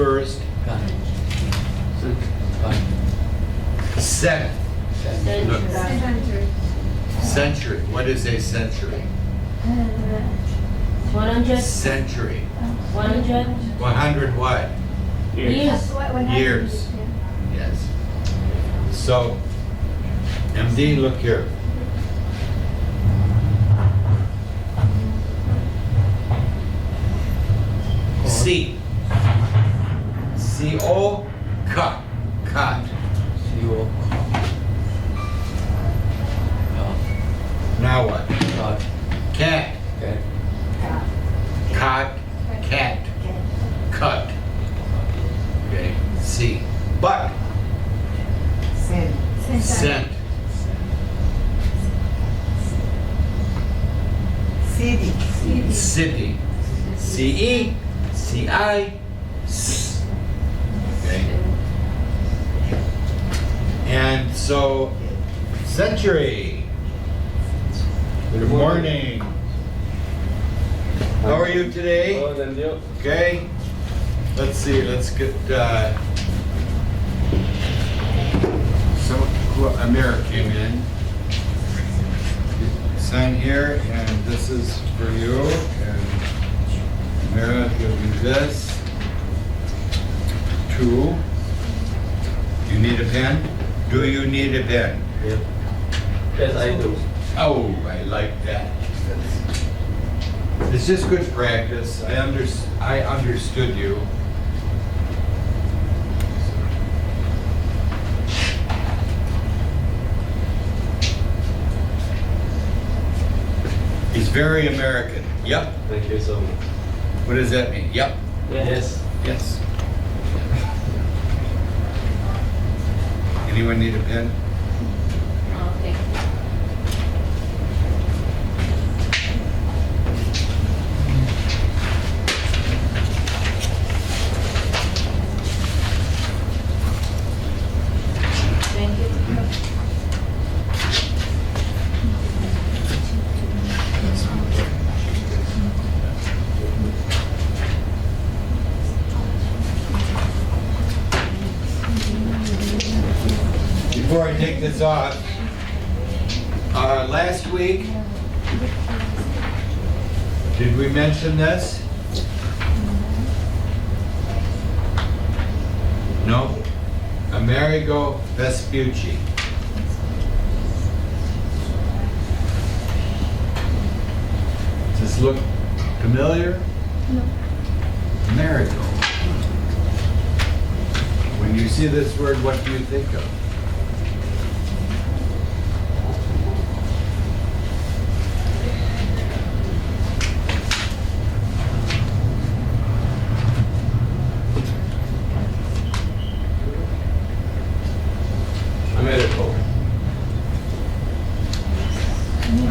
first. Cent. Look. Century. What is a century? 100. Century. 100. 100 what? Years. Years. Yes. So, MD, look here. C. C-O, cut. Cut. Now what? Cat. Cut. Cat. Cut. Okay. C. But. Cent. City. C-E. C-I. S. Okay. And so, century. Good morning. How are you today? Oh, thank you. Okay. Let's see. Let's get Amir came in. Sign here, and this is for you. And Amira, give you this. 2. You need a pen? Do you need a pen? Yeah. Yes, I do. Oh, I like that. It's just good practice. I understood you. He's very American. Yep. Thank you so much. What does that mean? Yep. Yes. Yes. Anyone need a pen? Okay. Thank you. Before I take this off, last week, did we mention this? No? Amerigo Vespucci. Does this look familiar? No. Amerigo. When you see this word, what do you think of?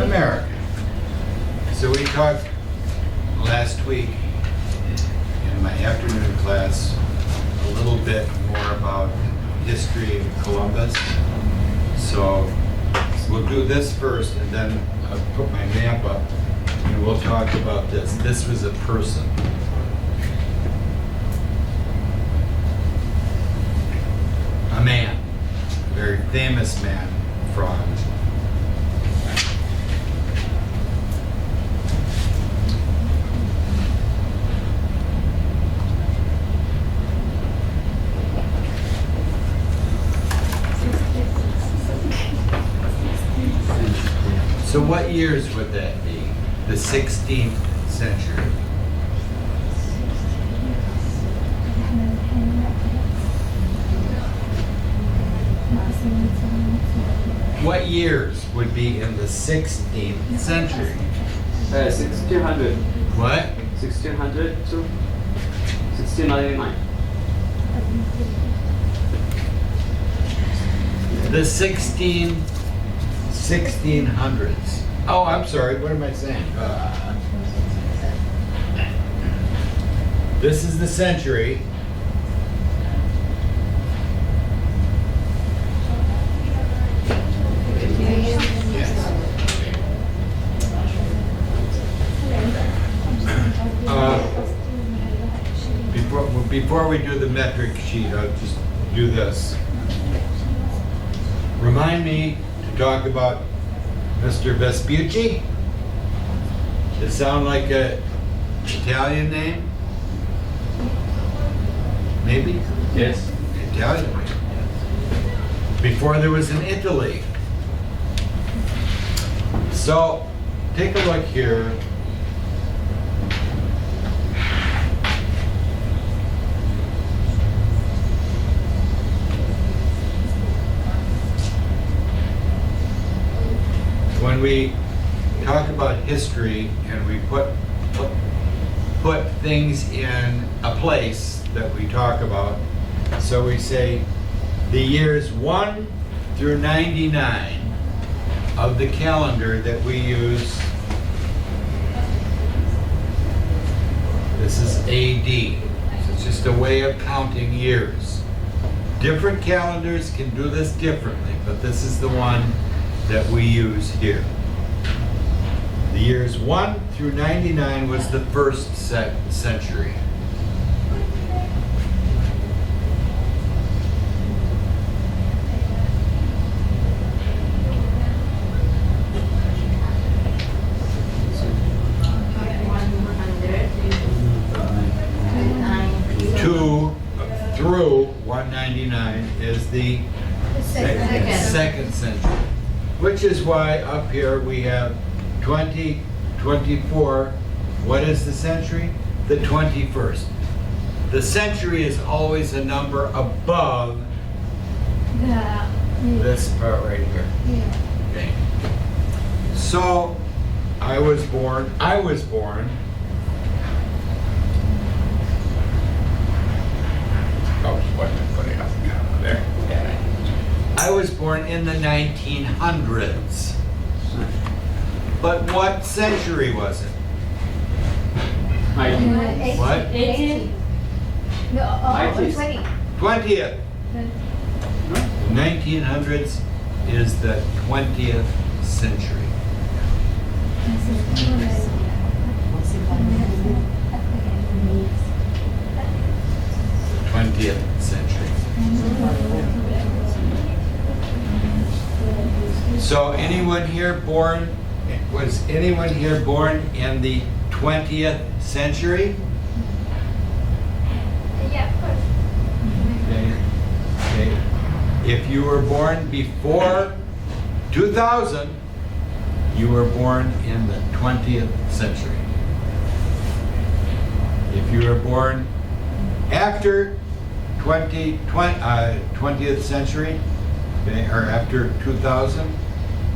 American. So we talked last week in my afternoon class a little bit more about history of Columbus. So we'll do this first, and then I'll put my map up and we'll talk about this. This was a person. A man. A very famous man from So what years would that be? The 16th century. What years would be in the 16th century? 1600. What? 1600 to 1699. The 1600s. Oh, I'm sorry. What am I saying? This is the century. before we do the metric sheet, I'll just do this. Remind me to talk about Mr. Vespucci. Does it sound like an Italian name? Maybe? Yes. Italian. Before there was an Italy. So, take a look here. When we talk about history and we put things in a place that we talk about, so we say the years 1 through 99 of the calendar that we use. This is AD. So it's just a way of counting years. Different calendars can do this differently, but this is the one that we use here. The years 1 through 99 was the first century. Through 199 is the second century, which is why up here we have 2024. What is the century? The 21st. The century is always a number above this part right here. Okay. So I was born. Oh, what am I putting up there? Yeah. I was born in the 1900s. But what century was it? What? 18. No, 90s. 20. 20th. 1900s is the 20th century. 20th century. So anyone here born, was anyone here born in the 20th century? Yeah, of course. Okay. Okay. If you were born before 2000, you were born in the 20th century. If you were born after 20th century, okay, or after 2000,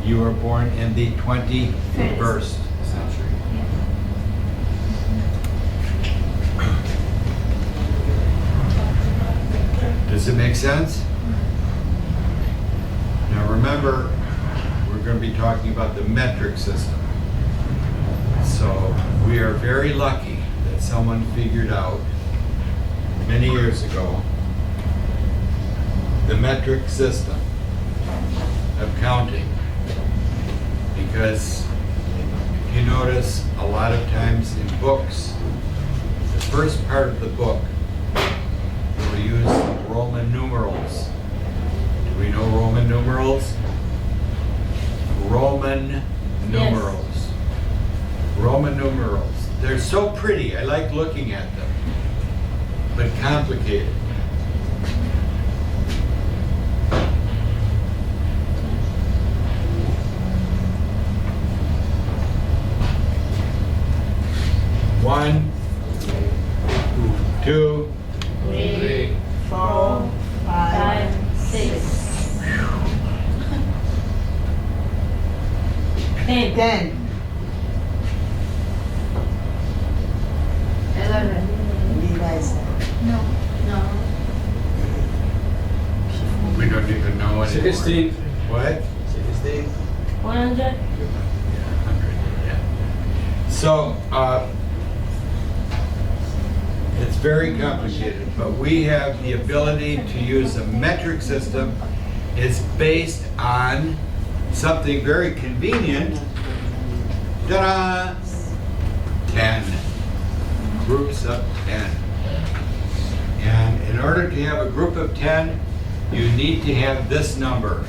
you were born in the 21st century. Does it make sense? Now remember, we're going to be talking about the metric system. So we are very lucky that someone figured out many years ago the metric system of counting. Because if you notice, a lot of times in books, the first part of the book will use Roman numerals. Do we know Roman numerals? Roman numerals. Roman numerals. They're so pretty. I like looking at them, but complicated. One, 2, 3, 4, 5, 6. 10. 10. 11. Hindi guys. No. No. We don't even know anymore. 16. What? 16. 100. Yeah, 100, yeah. So, it's very complicated, but we have the ability to use a metric system. It's based on something very convenient. Ta-da! 10. Groups of 10. And in order to have a group of 10, you need to have this number,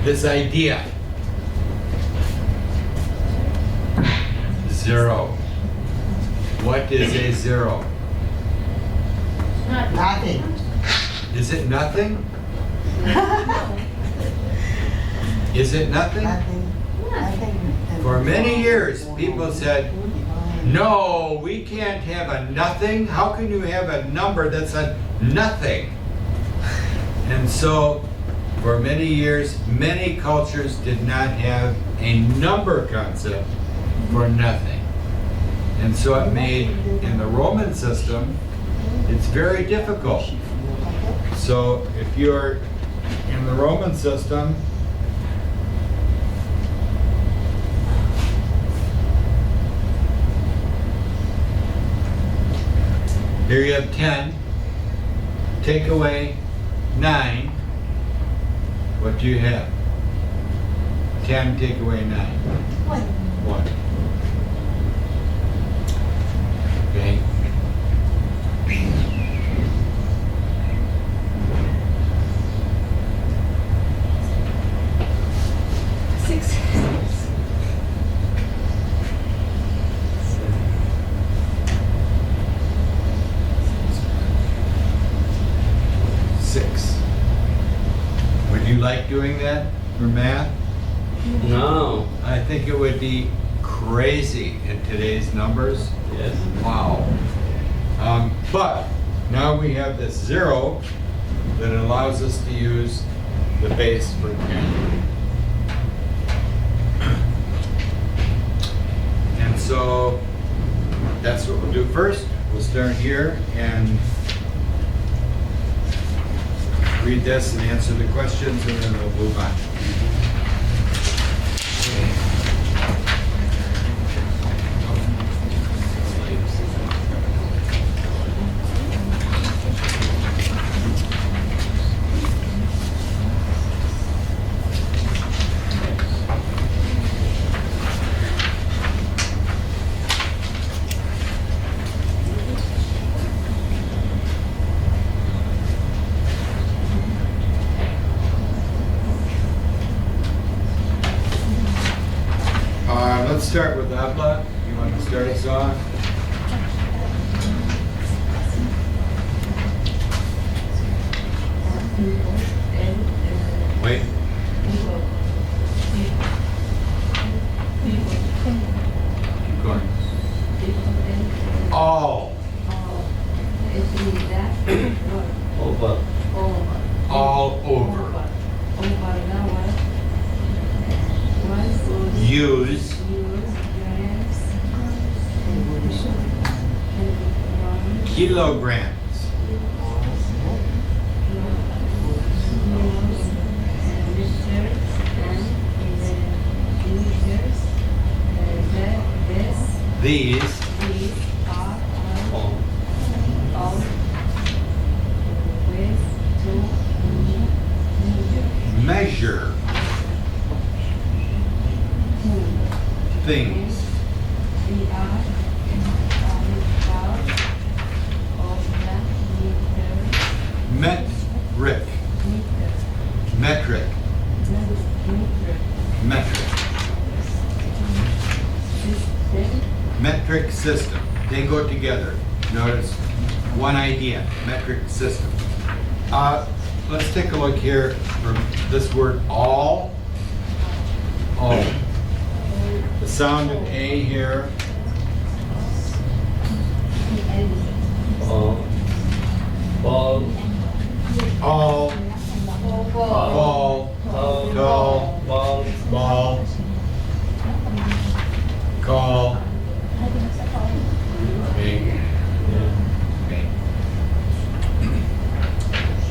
this idea. 0. What is a 0? Nothing. Is it nothing? Is it nothing? Nothing. Nothing. For many years, people said, no, we can't have a nothing. How can you have a number that's a nothing? And so, for many years, many cultures did not have a number concept for nothing. And so it made, in the Roman system, it's very difficult. So if you're in the Roman system, here you have 10, take away 9, what do you have? 10 take away 9. 1. Okay. Six. 6. Would you like doing that for math? No. I think it would be crazy in today's numbers. Yes. Wow. But now we have this 0 that allows us to use the base for 10. And so that's what we'll do first. We'll start here and read this and answer the questions, and then we'll move on. Let's start with Abla. You want to start us off? Wait. Keep going. All. Over. All over. Use. Kilograms. These All. measure things. Metric. Metric. Metric. Metric system. They go together. Notice one idea. Metric system. Let's take a look here for this word all. All. The sound of A here. All. Ball. All. Ball. Tall. Ball. Ball. Call. Okay. Okay.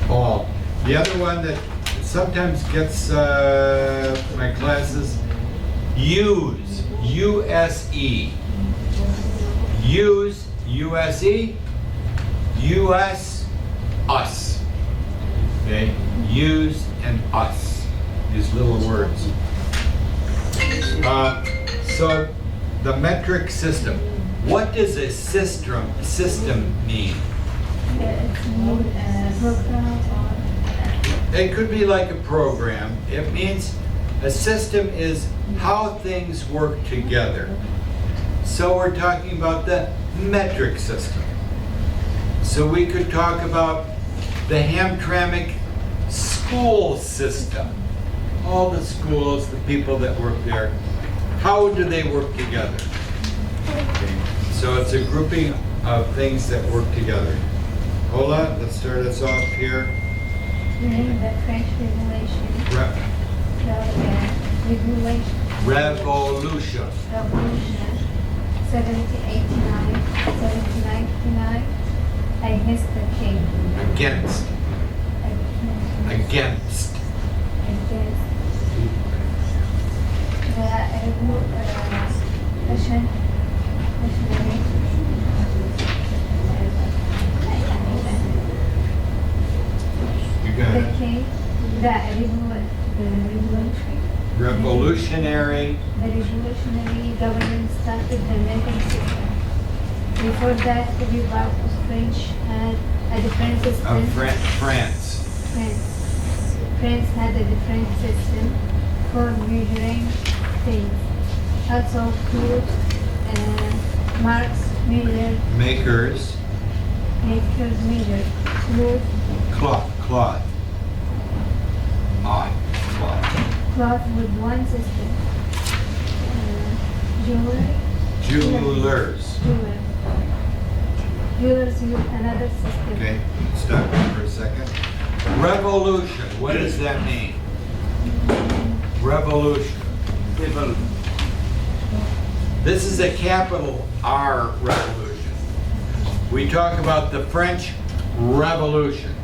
Ball. The other one that sometimes gets my classes, use. U-S-E. Use. U-S-E. U-S. Us. Okay? Use and us. These little words. So the metric system. What does a system mean? it's new program or It could be like a program. It means a system is how things work together. So we're talking about the metric system. So we could talk about the Hamtramck school system. All the schools, the people that work there, how do they work together? Okay. So it's a grouping of things that work together. Hold on, let's start us off here. during the French Revolution, Revolution. 1789, 1799, against the king. Against. Against. Against the Russian missionary. You got The it. king, the revolutionary government started the American system. Before that, every part of French had a different system. France. France had a different system for measuring things. Also, clothes, marks measure, Makers. makers measure, clothes, Cloth. Cloth. cloth with one system. Jewelry, Jewelers. jewelers use another system. Okay, stop there for a second. Revolution, what does that mean? Revolution. This is a capital R revolution. We talk about the French Revolution.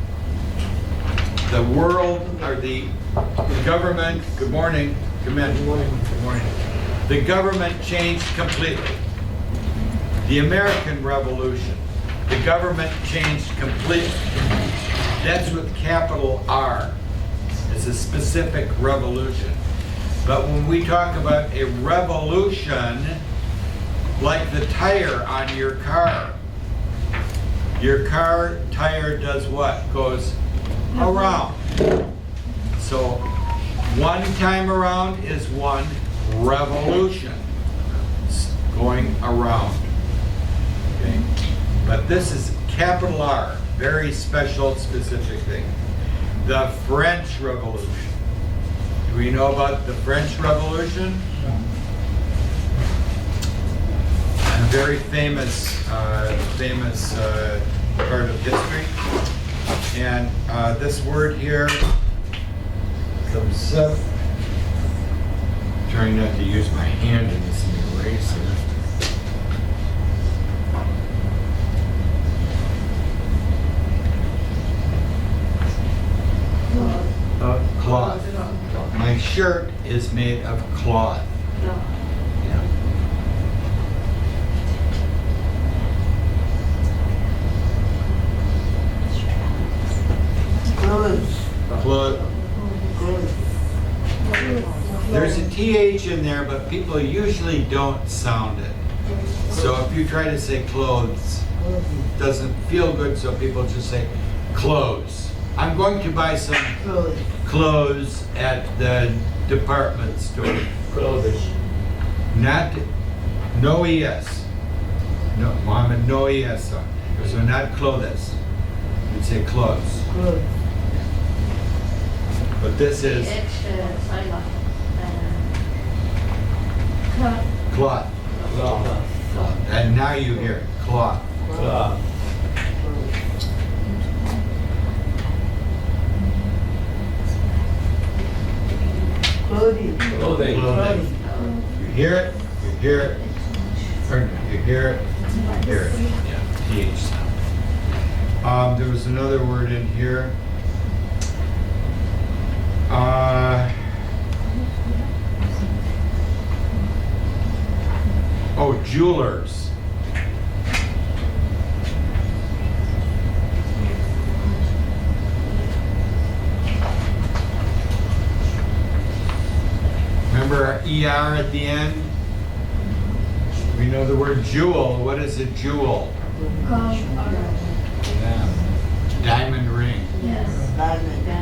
The world, or the government, good morning, come in. Good morning. Good morning. The government changed completely. The American Revolution, the government changed completely. That's with capital R. It's a specific revolution. But when we talk about a revolution, like the tire on your car tire does what? Goes around. So one time around is one revolution. It's going around. Okay? But this is capital R, very special, specific thing. The French Revolution. Do we know about the French Revolution? A very famous part of history. And this word here comes up. Trying not to use my hand in this eraser. Cloth. My shirt is made of cloth. Yeah. Clothes. There's a TH in there, but people usually don't sound it. So if you try to say clothes, it doesn't feel good, so people just say clothes. I'm going to buy some clothes at the department store. Clothes. No ES. No, Mohammed, no ES on. So not clothes. You'd say clothes. But this is Cloth. cloth. And now you hear it, cloth. Clothing. You hear it, you hear it, or you hear it, you hear it. Yeah, TH sound. There was another word in here. Oh, jewelers. Remember our ER at the end? We know the word jewel. What is a jewel? Gold or Yeah. diamond ring, Yes.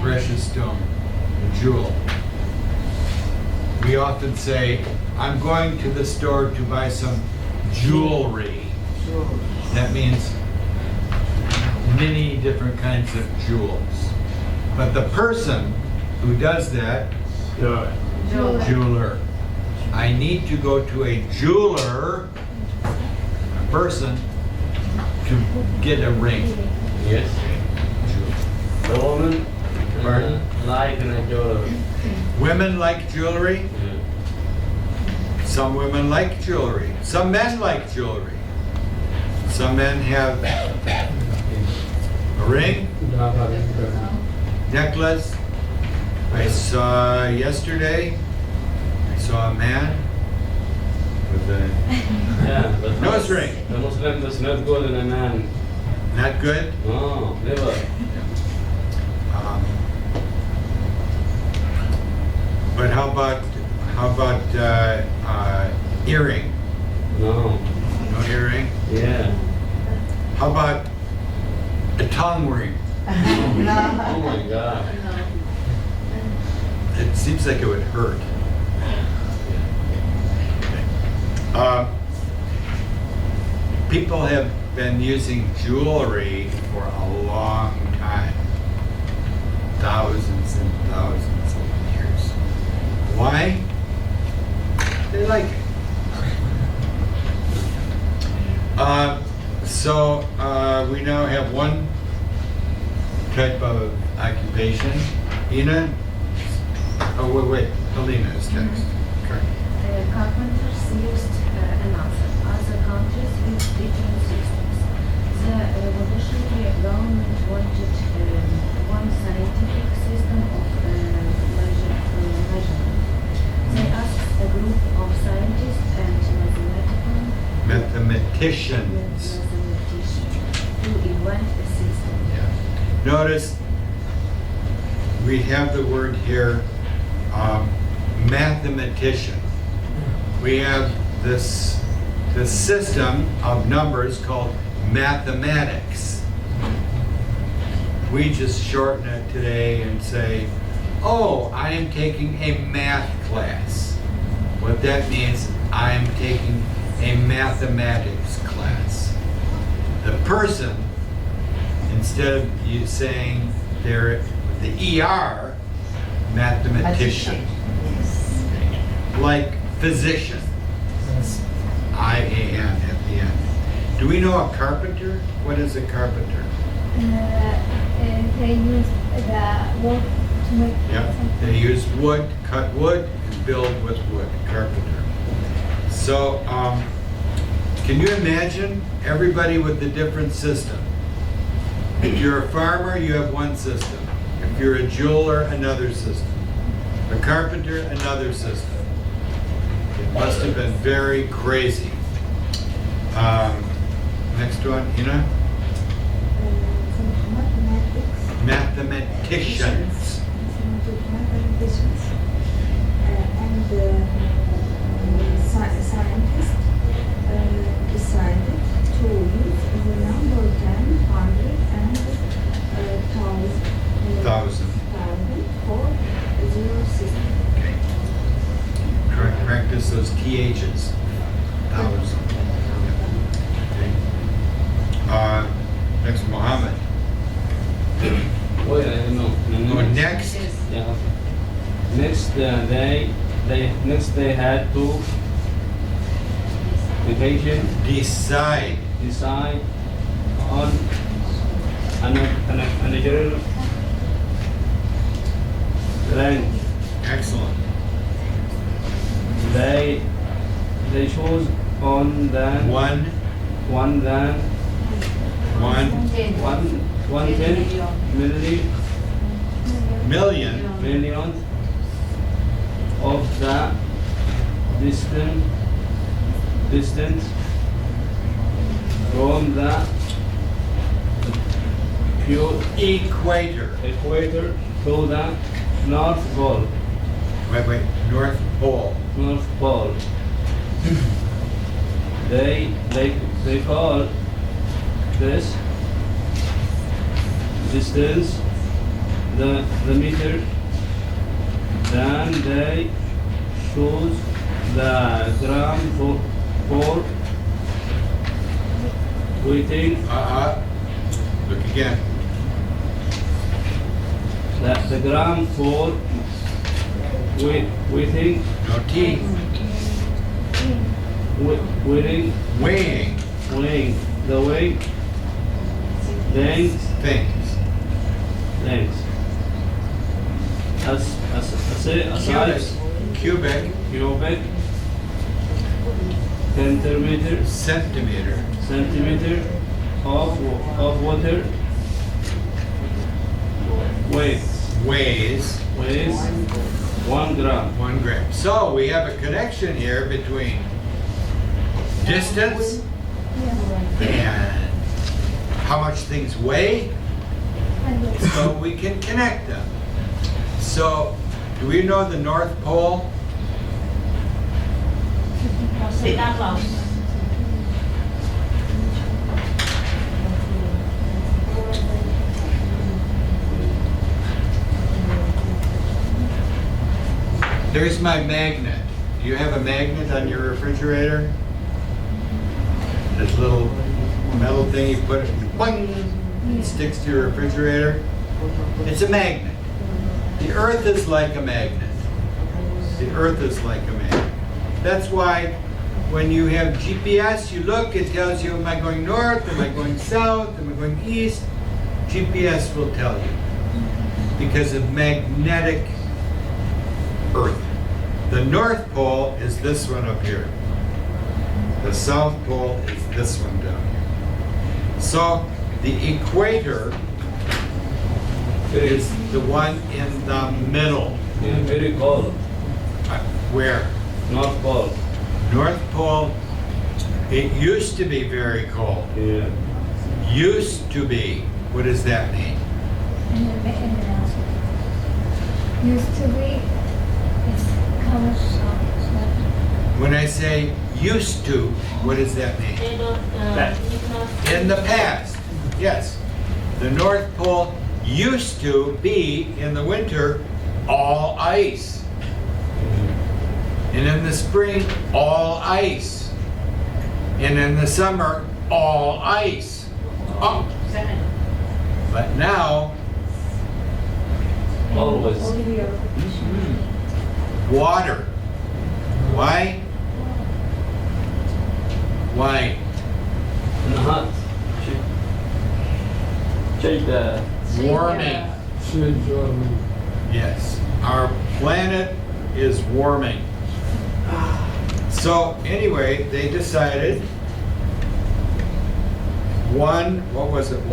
precious stone, jewel. We often say, I'm going to the store to buy some jewelry. That means many different kinds of jewels. But the person who does that, jeweler. I need to go to a jeweler, a person, to get a ring. Yes. The woman Pardon? like in a jewelry. Women like jewelry. Some women like jewelry. Some men like jewelry. Some men have a ring, necklace. I saw yesterday, I saw a man with a Yeah, but nose ring. the Muslim does not go in a man. Not good. No, never. Um, but how about earring? No. No earring. Yeah. How about a tongue ring? Oh my God. It seems like it would hurt. People have been using jewelry for a long time. Thousands and thousands of years. Why? They like it. We now have one type of occupation. Ina? Oh, wait. Alina is next. Okay. Carpenters used another. Other countries use different systems. The revolutionary government wanted one scientific system of measurement. They asked a group of scientists and Mathematicians. to invent a system. Yeah. Notice we have the word here, mathematician. We have the system of numbers called mathematics. We just shorten it today and say, oh, I am taking a math class. What that means, I am taking a mathematics class. The person, instead of you saying they're the ER, mathematician. Like physician. IAN at the end. Do we know a carpenter? What is a carpenter? They use the wood to make Yep. They use wood, cut wood, and build with wood. Carpenter. So, can you imagine everybody with a different system? If you're a farmer, you have one system. If you're a jeweler, another system. A carpenter, another system. It must have been very crazy. Next one, Ina? Mathematicians. Scientists decided to use the number 10, 100, and 1,000. for zero system. Okay. Practice those THs. 1,000. Okay. Next, Muhammad. Wait, I don't know. Oh, next. Yeah. Next, they had to Decide. decide on a general range. Excellent. They chose on the One. 110 Million. million of the distance from the pure Equator. equator to the North Pole. Wait. North Pole. North Pole. They call this distance, the meter, then they choose the gram for weighting. Look again. The gram for weighting, No T. weighing, Weighing the weight, length, things. Size, Cubic. cubic, centimeter, Centimeter. of water, weighs Weighs 1 gram. 1 gram. So we have a connection here between distance and how much things weigh, so we can connect them. So, do we know the North Pole? Santa Claus. There's my magnet. Do you have a magnet on your refrigerator? This little metal thing you put it, boing, it sticks to your refrigerator. It's a magnet. The earth is like a magnet. The earth is like a magnet. That's why when you have GPS, you look, it tells you, am I going north, am I going south, am I going east? GPS will tell you because of magnetic Earth. The North Pole is this one up here. The South Pole is this one down here. So the equator is the one in the middle. Yeah, very cold. Where? North Pole. North Pole, it used to be very cold. Yeah. Used to be. What does that mean? Used to be, it's color shop. When I say used to, what does that mean? They don't, In the past, yes. The North Pole used to be, in the winter, all ice. And in the spring, all ice. And in the summer, all ice. Oh. But now, Always. water. Why? Why? Not. Check the. Warming. Yes. Our planet is warming. So anyway, they decided what was it?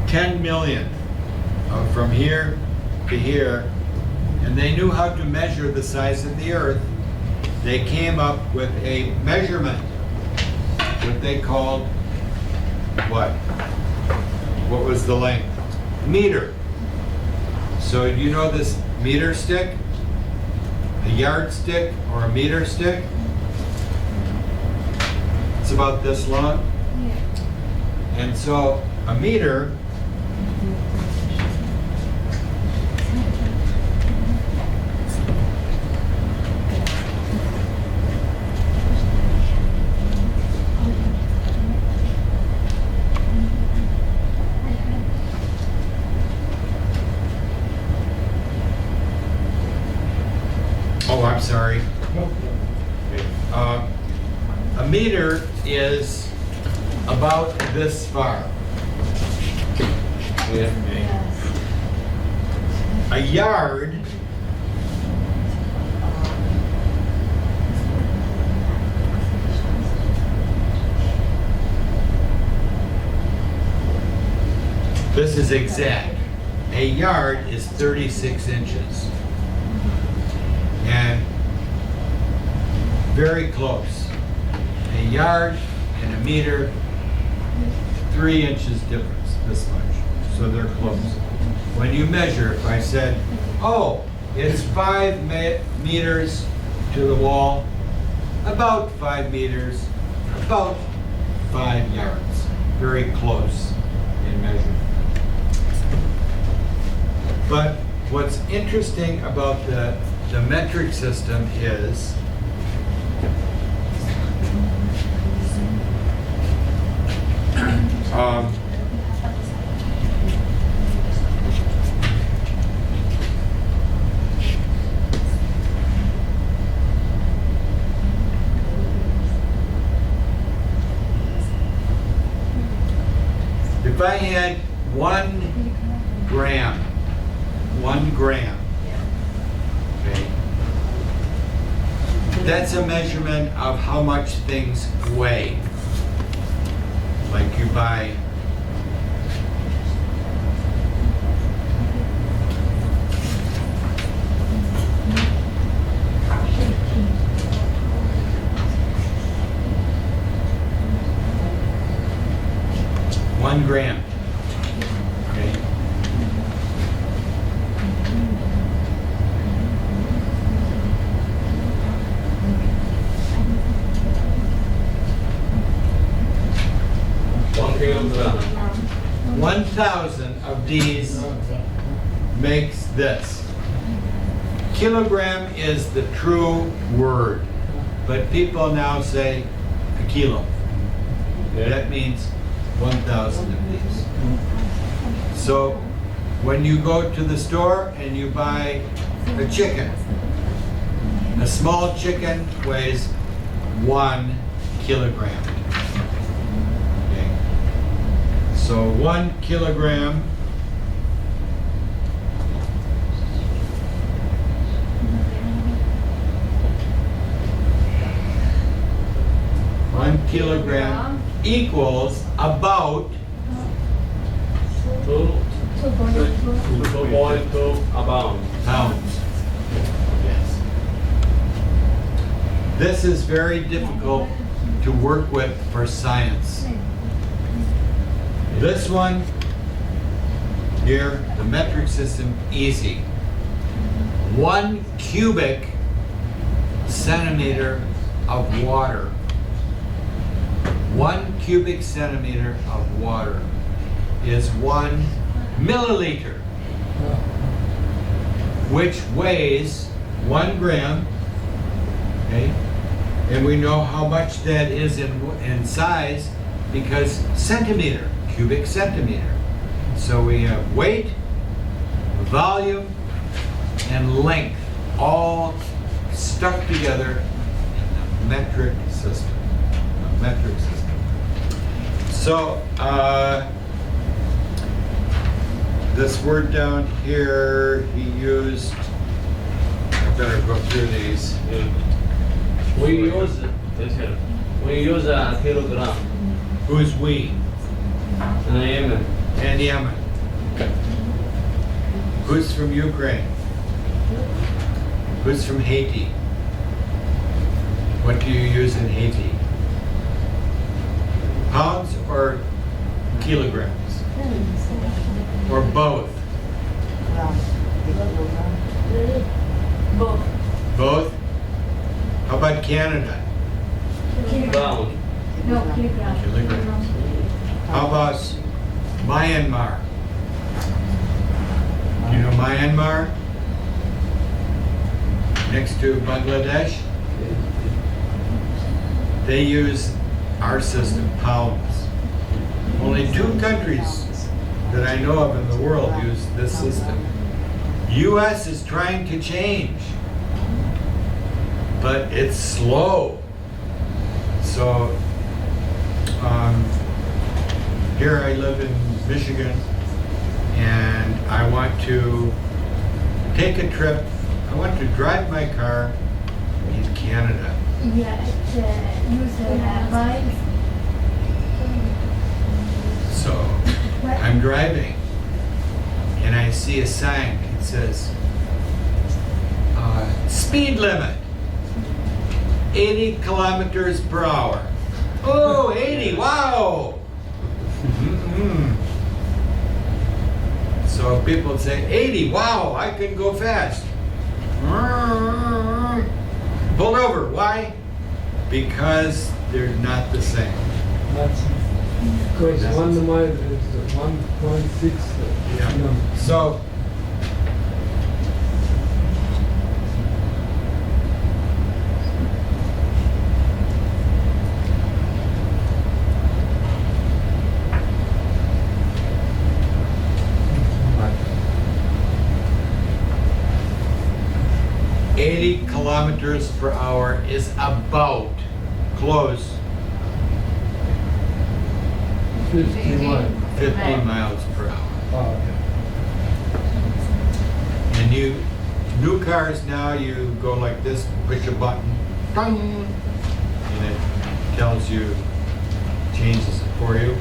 10 millionth from here to here, and they knew how to measure the size of the Earth. They came up with a measurement, what they called what? What was the length? Meter. So you know this meter stick? A yardstick or a meter stick? It's about this long. And so a meter I'm sorry. A meter is about this far. Yeah. A yard this is exact. A yard is 36 inches. And very close. A yard and a meter, 3 inches difference, this much. So they're close. When you measure, if I said, oh, it's 5 meters to the wall, about 5 meters, about 5 yards. Very close in can measure. But what's interesting about the metric system is if I had 1 gram, okay, that's a measurement of how much things weigh. Like you buy gram. Okay. kilogram. 1,000 of these makes this. Kilogram is the true word, but people now say a kilo. Yeah. That means 1,000 of these. So when you go to the store and you buy a chicken, a small chicken weighs 1 kilogram. Okay. So 1 kilogram equals about 2.2 pounds. pounds. Yes. This is very difficult to work with for science. This one here, the metric system, easy. 1 cubic centimeter of water. 1 cubic centimeter of water is 1 milliliter, which weighs 1 gram, okay? And we know how much that is in size because centimeter, cubic centimeter. So we have weight, volume, and length all stuck together in the metric system. A metric system. So this word down here, he used, I better go through these. Yeah. We use a kilogram Who's we? in Yemen. And Yemen. Who's from Ukraine? Who's from Haiti? What do you use in Haiti? Pounds or kilograms? Or both? Both. Both? How about Canada? Pound. No, kilogram. Kilograms. How about Myanmar? You know Myanmar? Next to Bangladesh? They use our system, pounds. Only 2 countries that I know of in the world use this system. US is trying to change, but it's slow. So here I live in Michigan and I want to take a trip. I want to drive my car in Canada. Yeah, it user miles. So I'm driving and I see a sign. It says, speed limit, 80 kilometers per hour. Oh, 80, wow! So people say, 80, wow, I can go fast. Pull over, why? Because they're not the same. Because 1 mile is 1.6 Yeah. kilometers. So, Mile. 80 kilometers per hour is about, close, 50 miles. 50 miles per hour. Oh, And new cars now, you go like this, push a button, dong, and it tells you, changes it for you.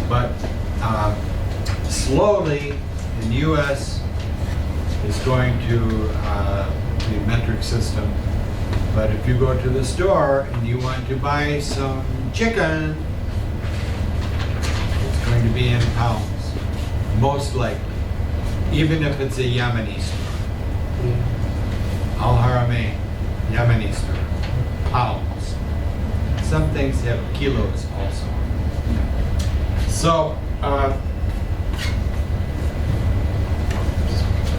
But slowly, in the US, is going to the metric system. But if you go to the store and you want to buy some chicken, it's going to be in pounds, most likely. Even if it's a Yemeni store. Al Haramain, Yemeni store, pounds. Some things have kilos also. So,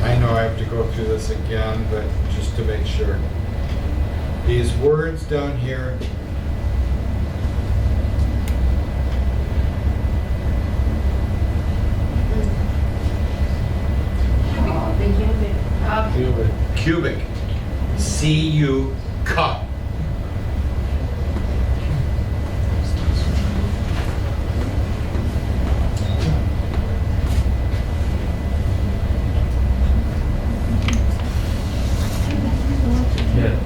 I know I have to go through this again, but just to make sure. These words down here, cubic, C-U, cup. Yeah.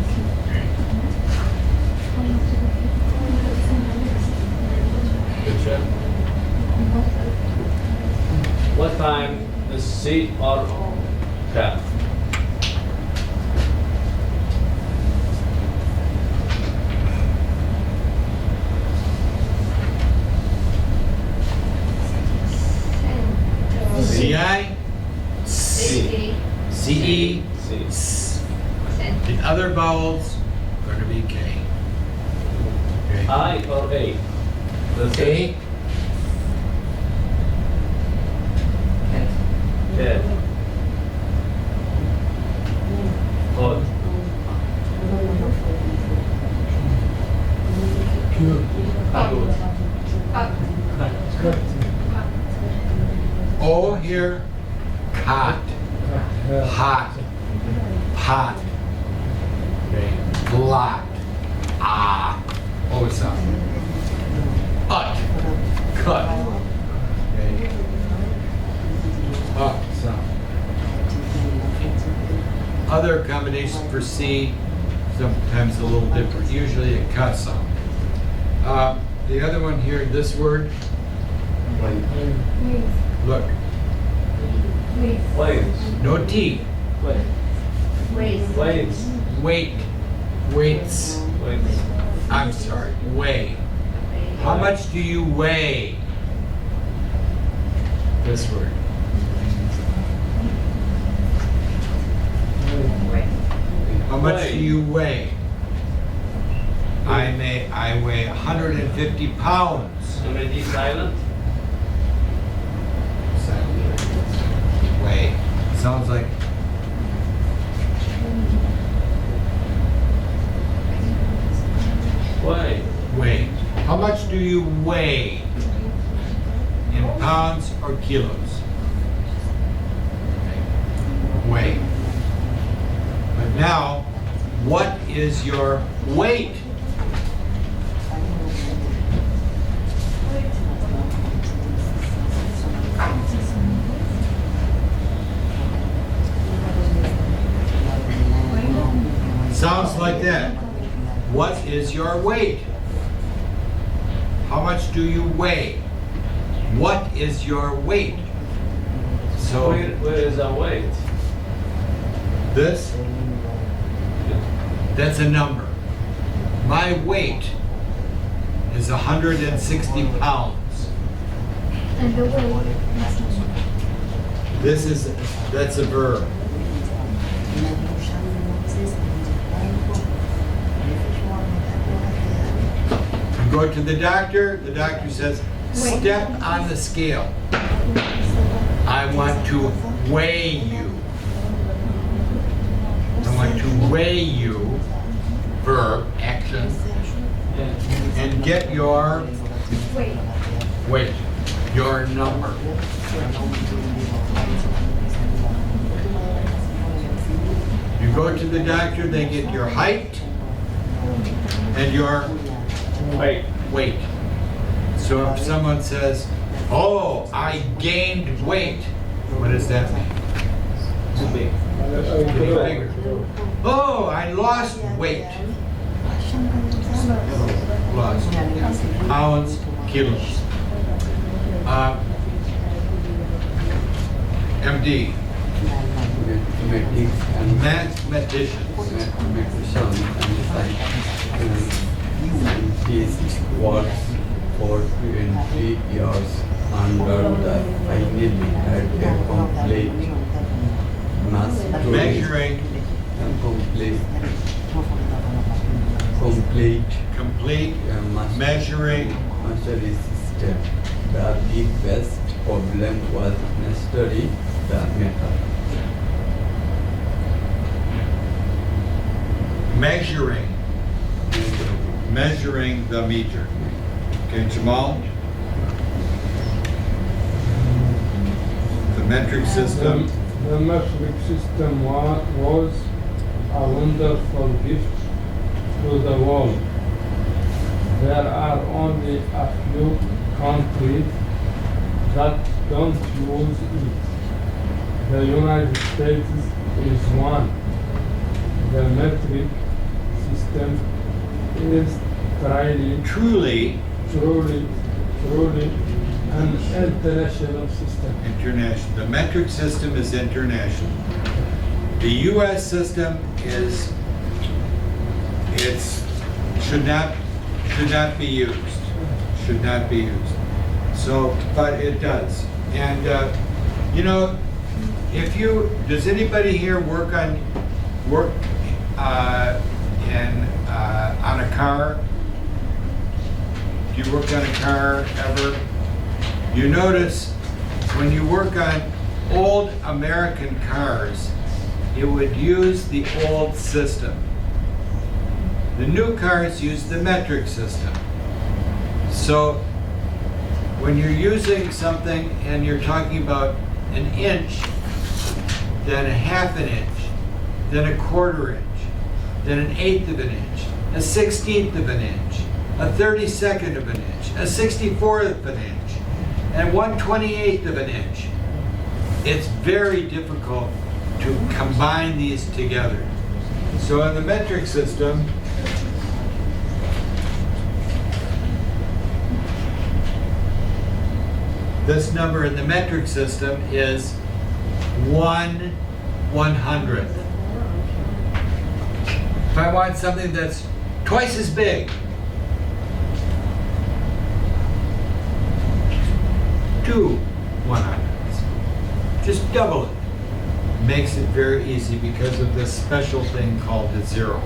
Good job. What time is C or K? C-I, C. C-E, C. S. The other vowels are going to be K. Okay. I or A? That's it. A, K. Hot. pure. Good. O here, cot, hot, pot. Okay. Lot, ah, O sound. Ut, cut. Okay. Up sound. Other combination for C, sometimes a little different, usually a cut sound. The other one here, this word, look, Waves. no T, Waves. Waves. weight, weights, Waves. I'm sorry, weigh. How much do you weigh? This word. How much do you weigh? I weigh 150 pounds. Somebody silent? Weigh. Sounds like Why? weigh. How much do you weigh? In pounds or kilos? Weigh. But now, what is your weight? Sounds like that. What is your weight? How much do you weigh? What is your weight? So Where is the weight? this, that's a number. My weight is 160 pounds. And the way. That's a verb. You go to the doctor says step on the scale. I want to weigh you. I want to weigh you, verb, action, and get your weight, your number. You go to the doctor, they get your height and your weight. So if someone says, oh, I gained weight, what does that mean? Getting bigger. Oh, I lost weight. Lost pounds, kilos. MD. Mathematicians. Scientists works for 20 years under the finally had a complete Measuring. Complete measuring. mastery system. The biggest problem was mastery the method. Measuring the meter. Okay, Jamal? The metric system. The metric system was a wonderful gift to the world. There are only a few countries that don't use it. The United States is one. The metric system is truly an international system. International. The metric system is international. The U.S. system is should not be used. Should not be used. So, but it does. And does anybody here work on a car? Do you work on a car ever? You notice when you work on old American cars, it would use the old system. The new cars use the metric system. So when you're using something and you're talking about an inch, then a half an inch, then a quarter inch, then an eighth of an inch, a 16th of an inch, a 32nd of an inch, a 64th of an inch, and 1/28th of an inch. It's very difficult to combine these together. So in the metric system, this number in the metric system is 1/100th. If I want something that's twice as big, 2/100ths. Just double it. Makes it very easy because of this special thing called a zero.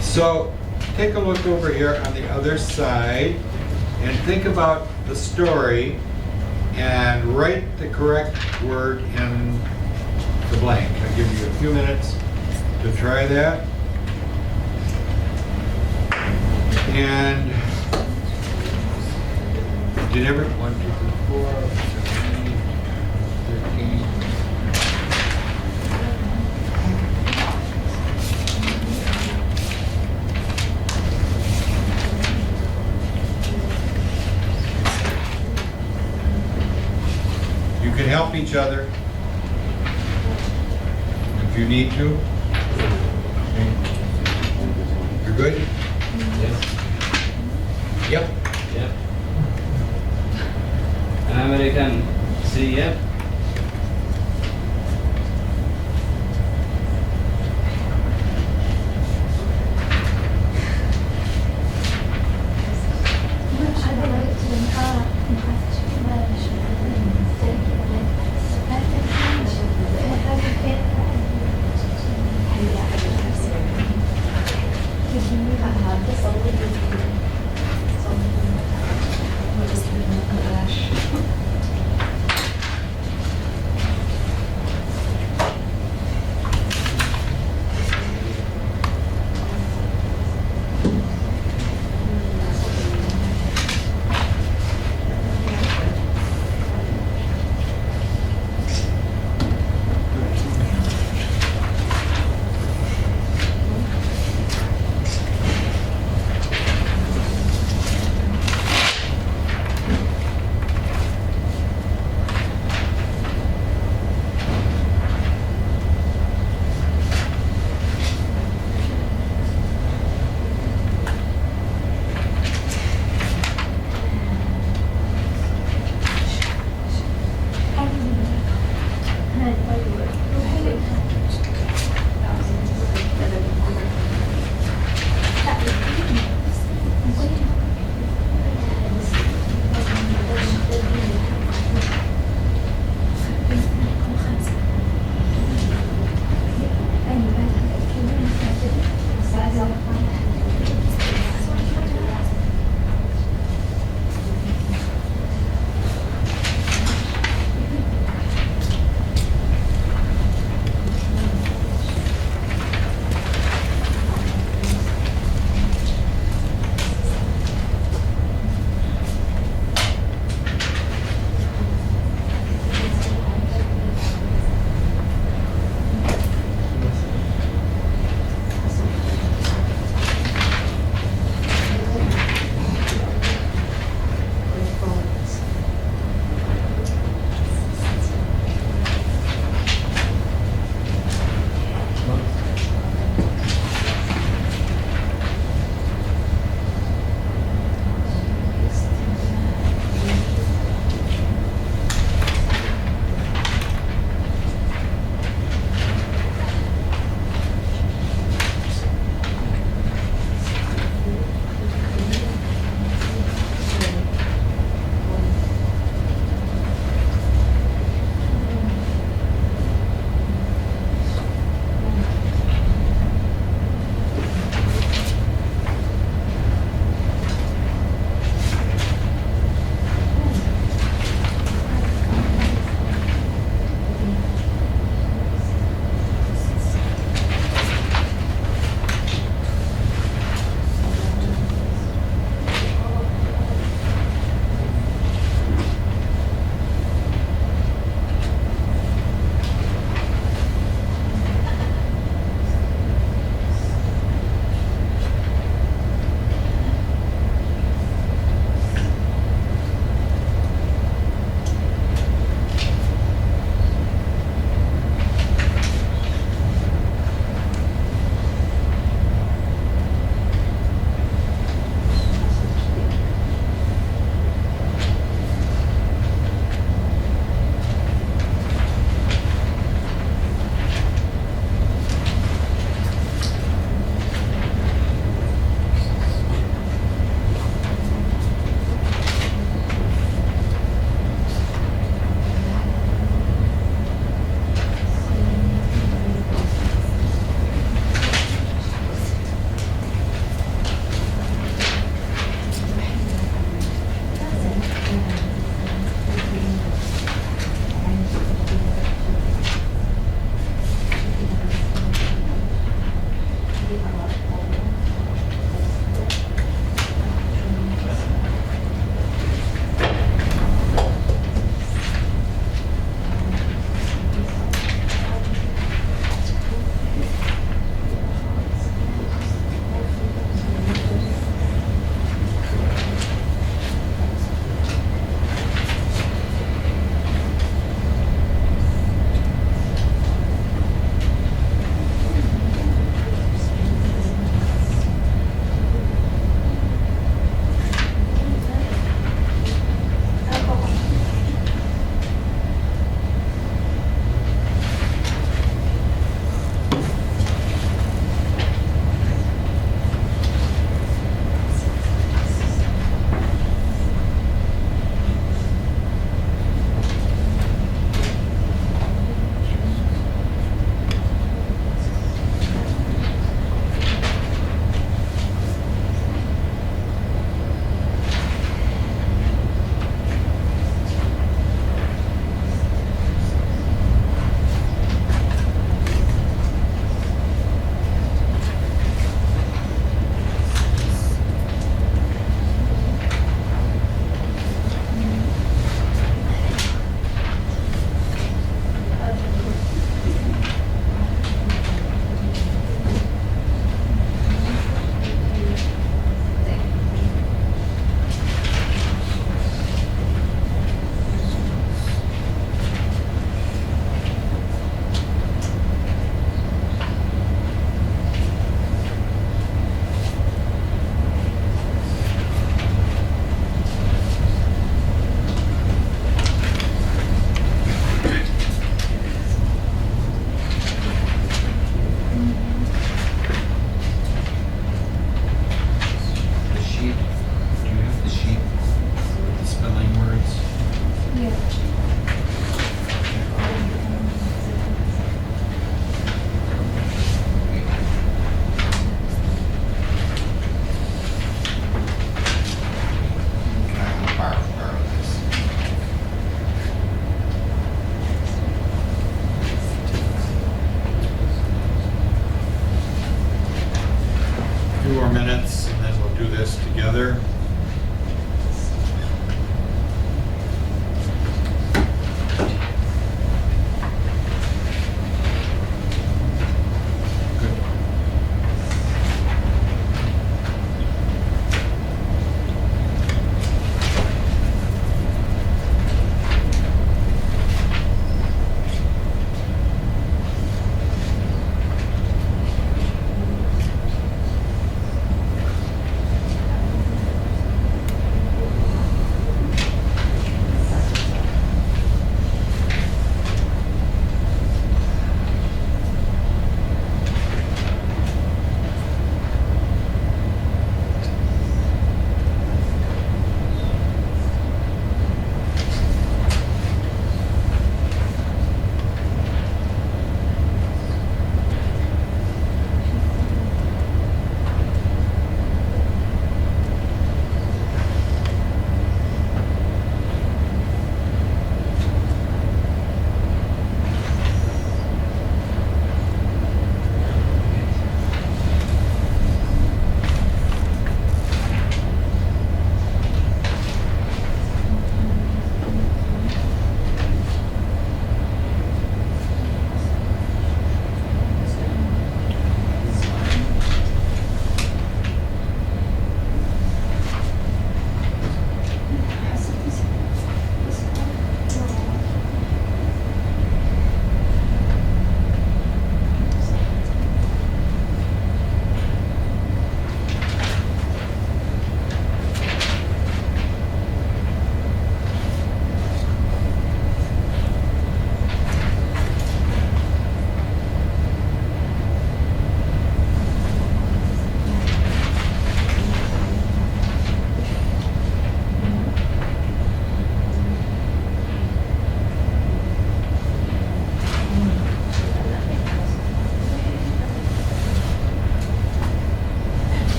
So take a look over here on the other side and think about the story and write the correct word in the blank. I'll give you a few minutes to try that. And did every 1, 2, 3, 4, 15, 13. You can help each other if you need to. You're good? Yes. Yep. Yep. An American CF.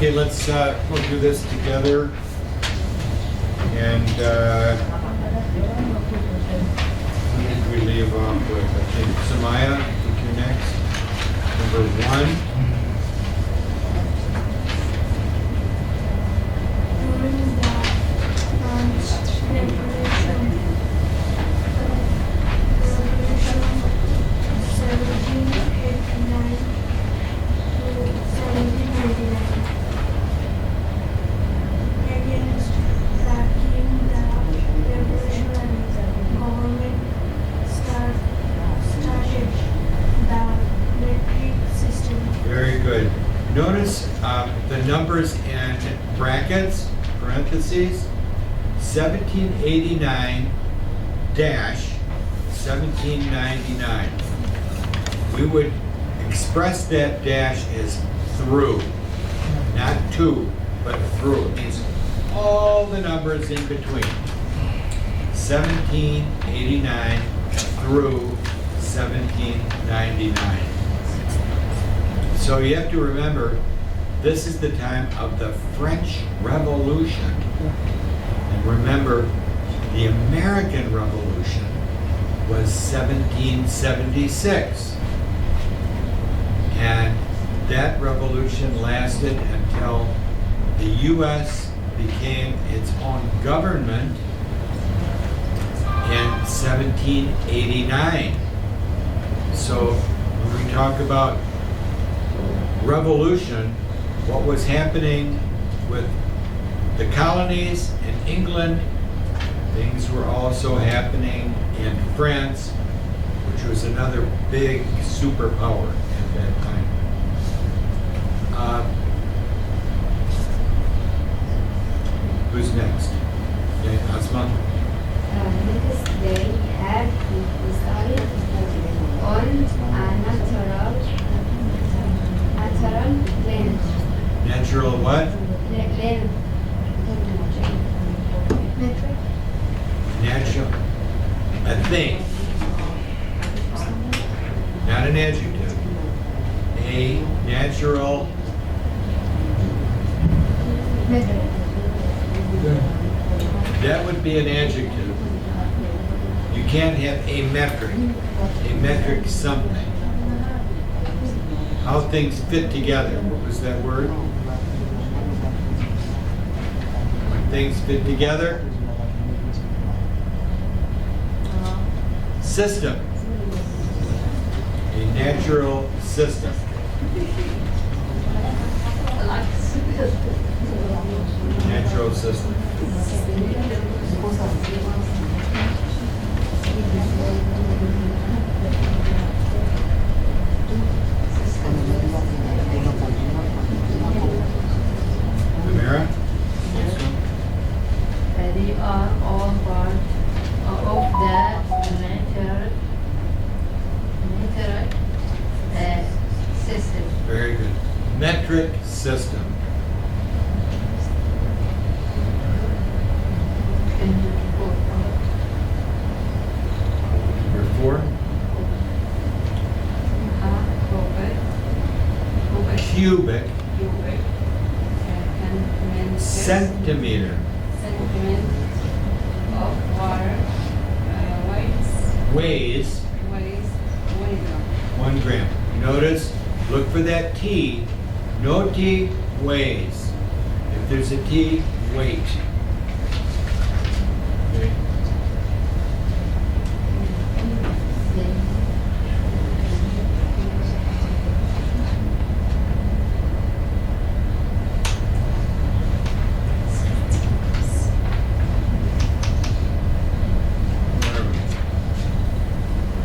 Okay, let's we'll do this together. And who did we leave off with? I think Samaya, I think you're next. Number 1. During the French Revolution, Revolution 1789 to 1799, against the king, the revolutionary government started the metric system. Very good. Notice the numbers in brackets, parentheses, 1789-1799. We would express that dash as through, not to, but through. It means all the numbers in between. 1789 through 1799. So you have to remember, this is the time of the French Revolution. And remember, the American Revolution was 1776. And that revolution lasted until the U.S. became its own government in 1789. So when we talk about revolution, what was happening with the colonies in England, things were also happening in France, which was another big superpower at that time. Who's next? Okay, Asma? This day had decided on a natural land. Natural what? Land. Metric. Natural. A thing. Not an adjective. A natural. Metric. That would be an adjective. You can't have a metric. A metric something. How things fit together. What was that word? When things fit together. System. A natural system. Natural system. Amira? They are all part of the natural system. Very good. Metric system. Number 4. Cubic centimeter. Of water Weighs 1 gram. Notice, look for that T. No T, weighs. If there's a T, weight. Okay.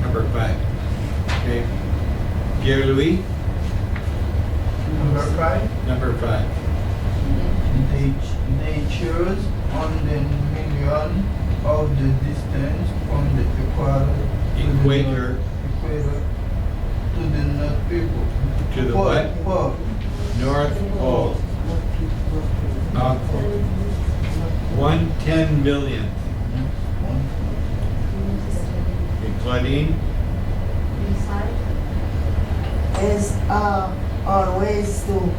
Number 5. Okay. Pierre Louis? Number 5. Number 5. They choose on the million of the distance from the equator Equator to the North people. to the what? Pole. North Pole. About 110 million. Okay, Claudine? Is always to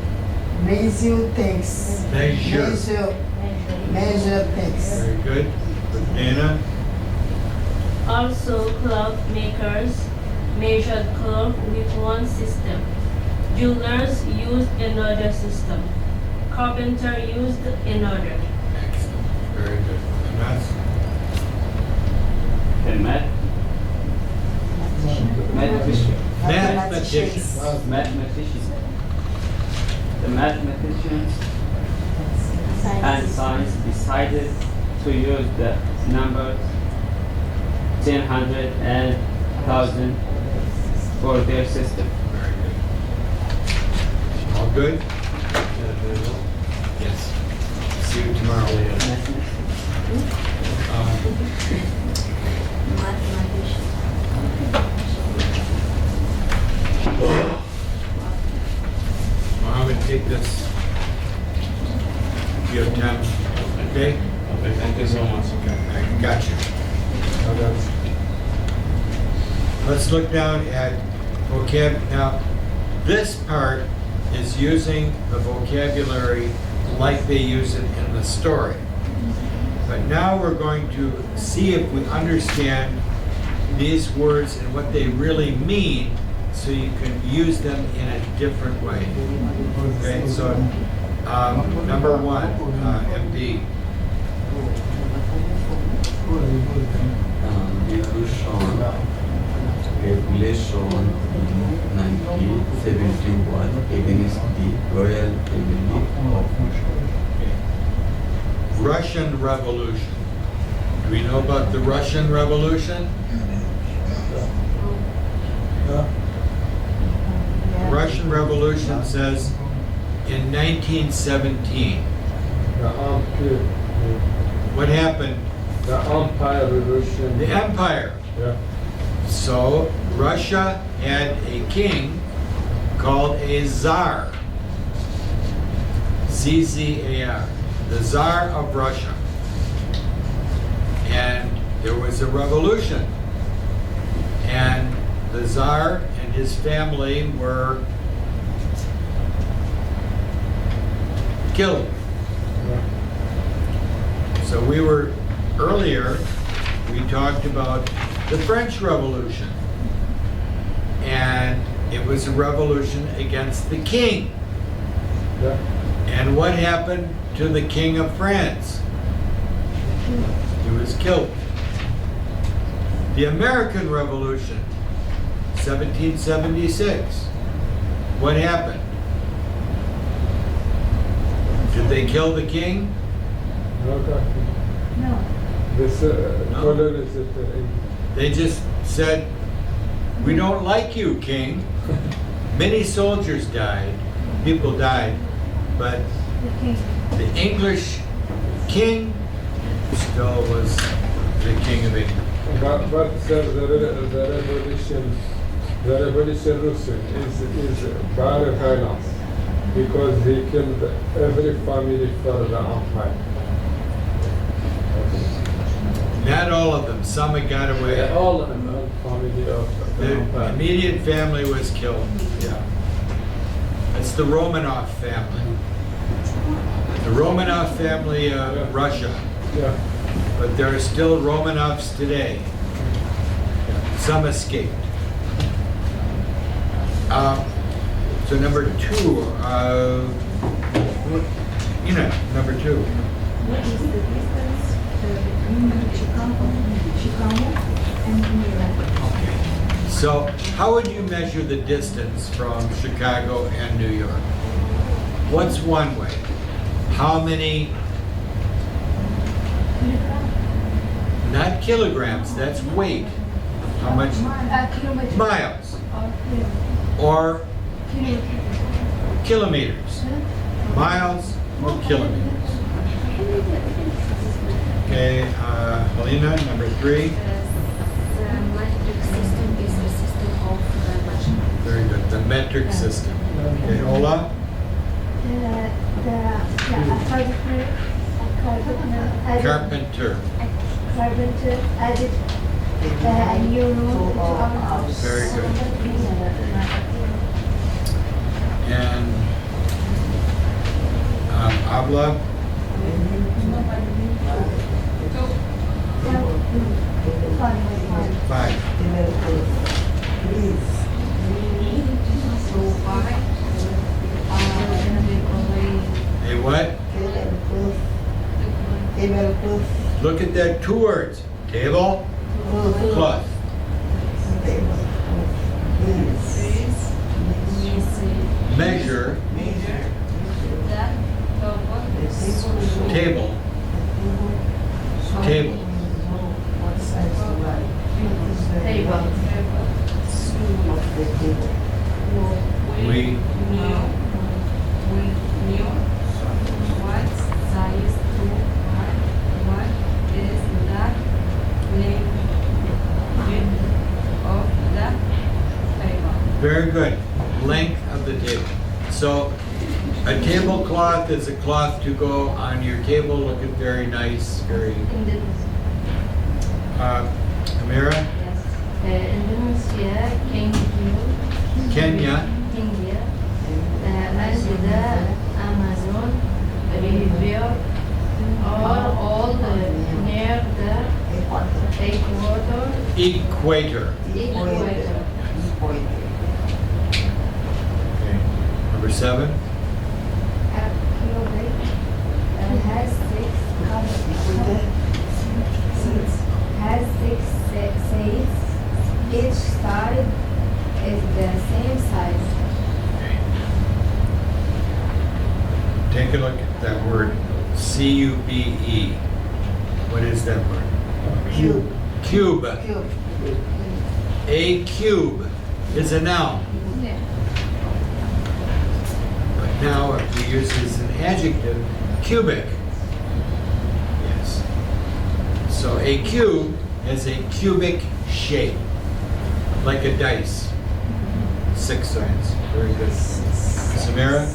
Measure things. Measure. Measure things. Very good. Dana? Also, cloth makers measured cloth with one system. Jewelers used another system. Carpenter used another. Excellent. Very good. And that's The mathematician. mathematicians. Mathematician. The mathematicians and science decided to use the numbers 10, 100, and 1,000 for their system. Very good. All good? Yes. See you tomorrow. Mathematician. I'm going to take this. You have time, okay? Okay, thank you so much. I got you. Let's look down at vocab. Now, this part is using the vocabulary like they use it in the story. But now we're going to see if we understand these words and what they really mean so you can use them in a different way. Okay, so number one, MD. Revolution, regulation in 1971 against the royal family of Russian Revolution. Do we know about the Russian Revolution? The Russian Revolution says in 1917. The Empire. What happened? The Empire Revolution. The Empire. Yeah. So Russia had a king called a Tsar. Z-Z-A-R. The Tsar of Russia. And there was a revolution. And the Tsar and his family were killed. So we were, earlier, we talked about the French Revolution. And it was a revolution against the king. Yeah. And what happened to the King of France? He was killed. The American Revolution, 1776. What happened? Did they kill the king? No. This No. colonized They just said, we don't like you, king. Many soldiers died, people died, but the English king still was the king of England. But the revolution Russian is very violent because they killed every family for the empire. Not all of them, some had got away. All family of the The empire. immediate family was killed. Yeah. It's the Romanov family. The Romanov family of Russia. Yeah. But there are still Romanovs today. Some escaped. So number two, number two. What is the distance between Chicago and New York? So how would you measure the distance from Chicago and New York? What's one way? How many? Not kilograms, that's weight. How much? Miles. Or kilometers. Miles or kilometers. Okay, Helena, number three. The metric system is the system of Russia. Very good, the metric system. Okay, Ola? Carpenter. Carpenter added a new room to our house. Very good. And Look at that 2 words. Table, cloth. Measure, table, table. We what size to what is the length of the table. Very good. Length of the table. So a tablecloth is a cloth to go on your table, looking very nice, very. Amira? Yes. Indonesia, Kenya, India, and the Amazon River are all near the equator. equator. Okay. Number 7. Has six sides. Each side is the same size. Take a look at that word, C-U-B-E. What is that word? Cube. Cube. Cube. A cube is a noun. But now if we use it as an adjective, cubic. Yes. So a cube has a cubic shape, like a dice. 6 sides. Very good. Samira?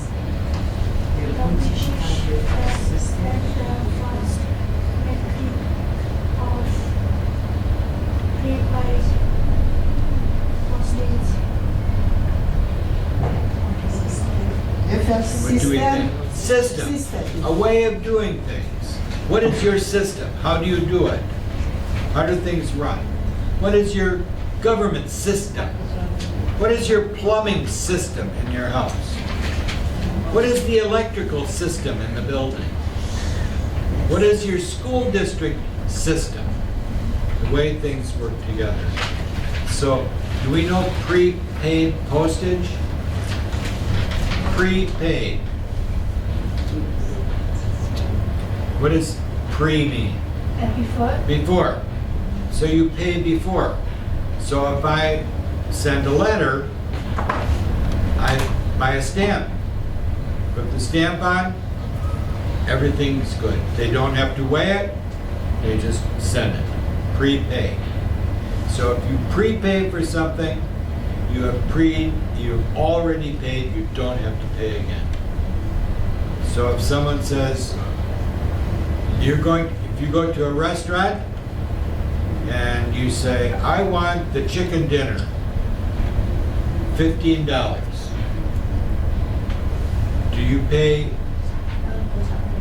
What do we think? System. A way of doing things. What is your system? How do you do it? How do things run? What is your government system? What is your plumbing system in your house? What is the electrical system in the building? What is your school district system? The way things work together. So, do we know prepaid postage? Prepaid. What does pre mean? Before? Before. So you pay before. So if I send a letter, I buy a stamp. Put the stamp on, everything's good. They don't have to weigh it, they just send it. Prepay. So if you prepay for something, you've already paid, you don't have to pay again. So if someone says, if you go to a restaurant and you say, I want the chicken dinner, $15. Do you pay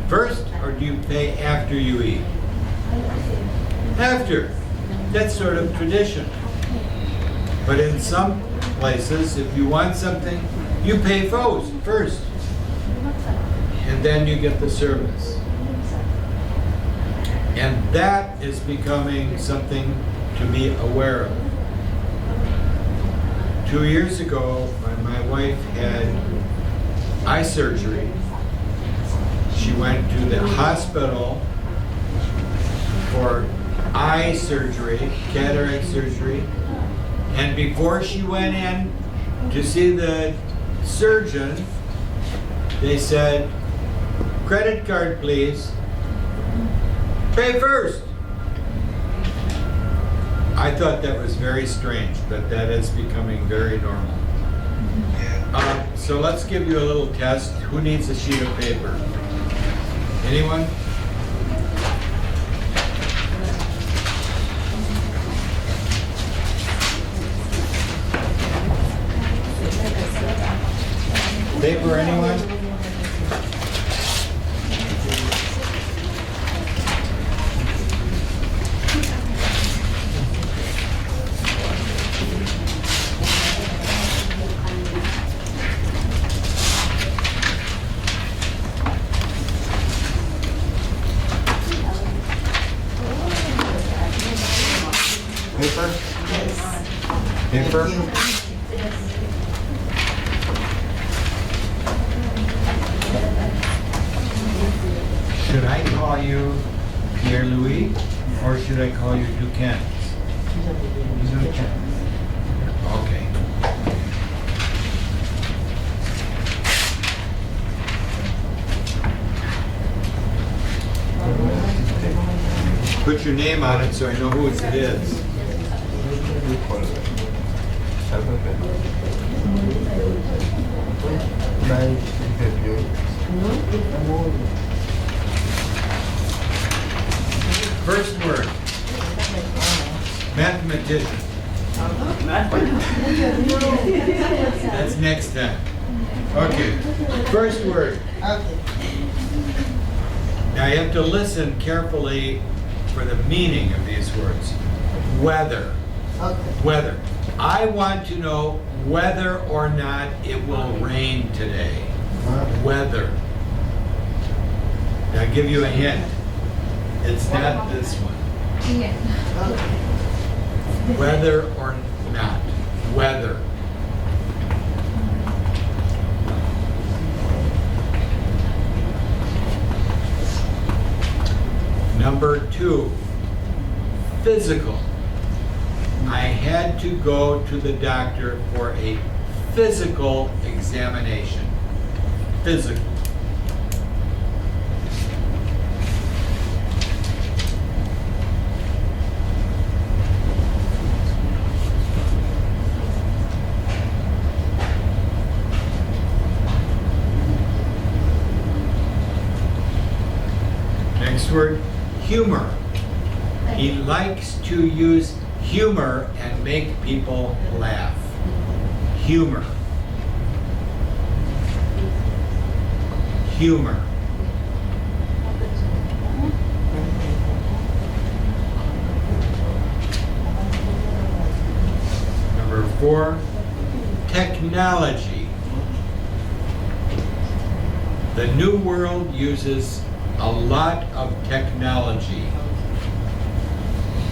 first or do you pay after you eat? After. That's sort of tradition. But in some places, if you want something, you pay first. And then you get the service. And that is becoming something to be aware of. 2 years ago, when my wife had eye surgery, she went to the hospital for eye surgery, cataract surgery, and before she went in to see the surgeon, they said, credit card please, pay first. I thought that was very strange, but that is becoming very normal. So let's give you a little test. Who needs a sheet of paper? Anyone? Paper, anyone? Jennifer? Should I call you Pierre Louis or should I call you Duquesne? Okay. Put your name on it so I know whose it is. First word. Mathematician. That's next time. Okay. First word. Okay. Now you have to listen carefully for the meaning of these words. Weather. Okay. Weather. I want to know whether or not it will rain today. Weather. Now I'll give you a hint. It's not this one. Whether or not. Weather. Number 2, physical. I had to go to the doctor for a physical examination. Physical. Next word, humor. He likes to use humor and make people laugh. Humor. Humor. Number 4, technology. The new world uses a lot of technology.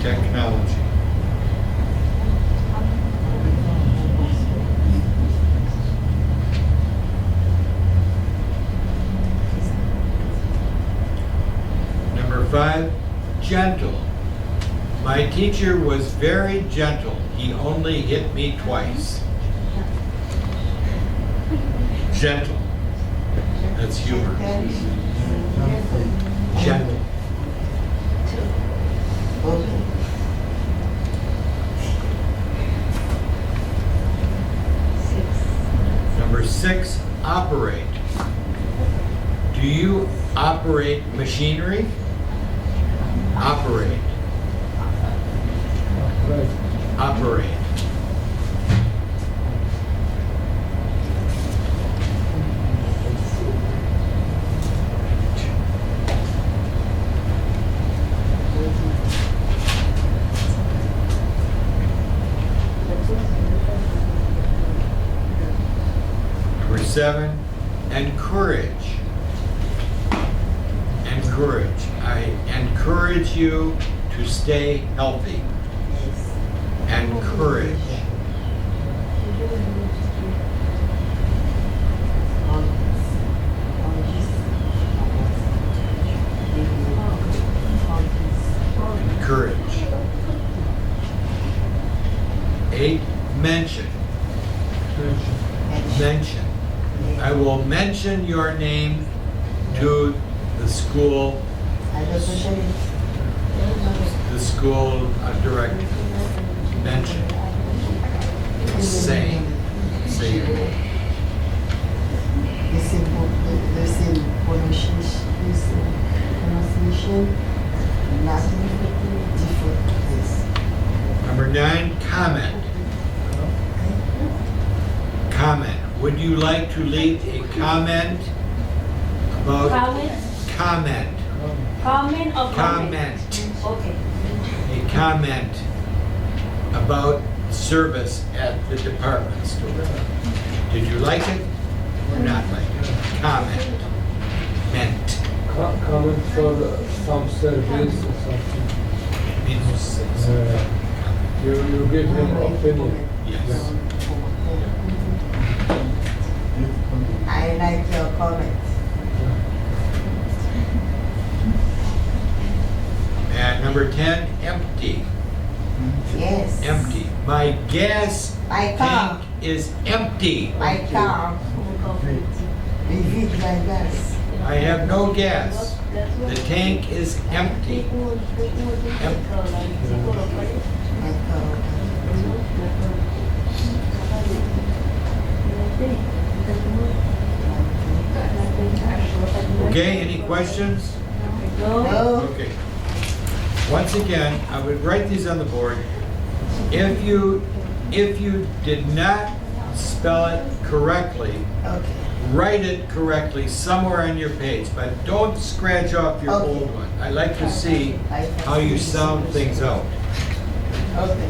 Technology. Number 5, gentle. My teacher was very gentle. He only hit me twice. Gentle. That's humor. Gentle. Okay. Number 6, operate. Do you operate machinery? Operate. Operate. Number 7, encourage. Encourage. I encourage you to stay healthy. Encourage. Encourage. 8, mention. Mention. I will mention your name to the school director. Mention. Say. Say your name. Pronunciation, nothing different. Yes. Number 9, comment. Comment. Would you like to leave a comment about comment? Comment or Comment. Okay. A comment about service at the department store. Did you like it or not like it? Comment. Meant. Comment for some service or something. Means You give him opinion. Yes. I like your comment. And number 10, empty. Yes. Empty. My gas My car. tank is empty. My car. Vivid like gas. I have no gas. The tank is empty. My car. Okay, any questions? No. Okay. Once again, I would write these on the board. If you did not spell it correctly, Okay. write it correctly somewhere on your page, but don't scratch off your Okay. old one. I like to see how you sound things out. Okay.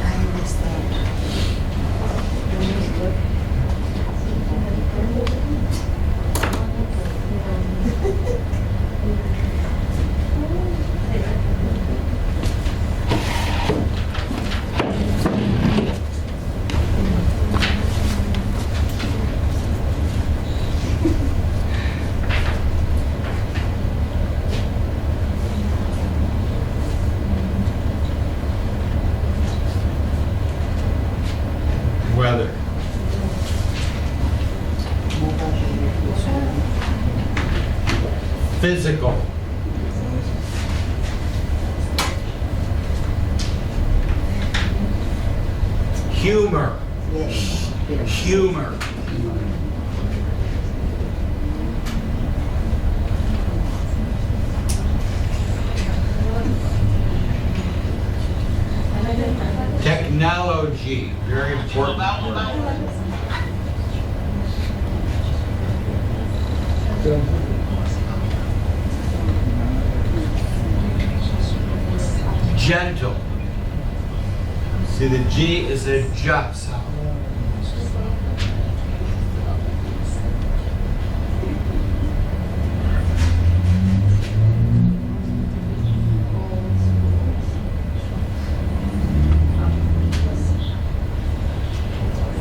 I understand. Weather. Physical. Humor. Yes. Humor. Technology, very important word. Gentle. See, the G is a J sound.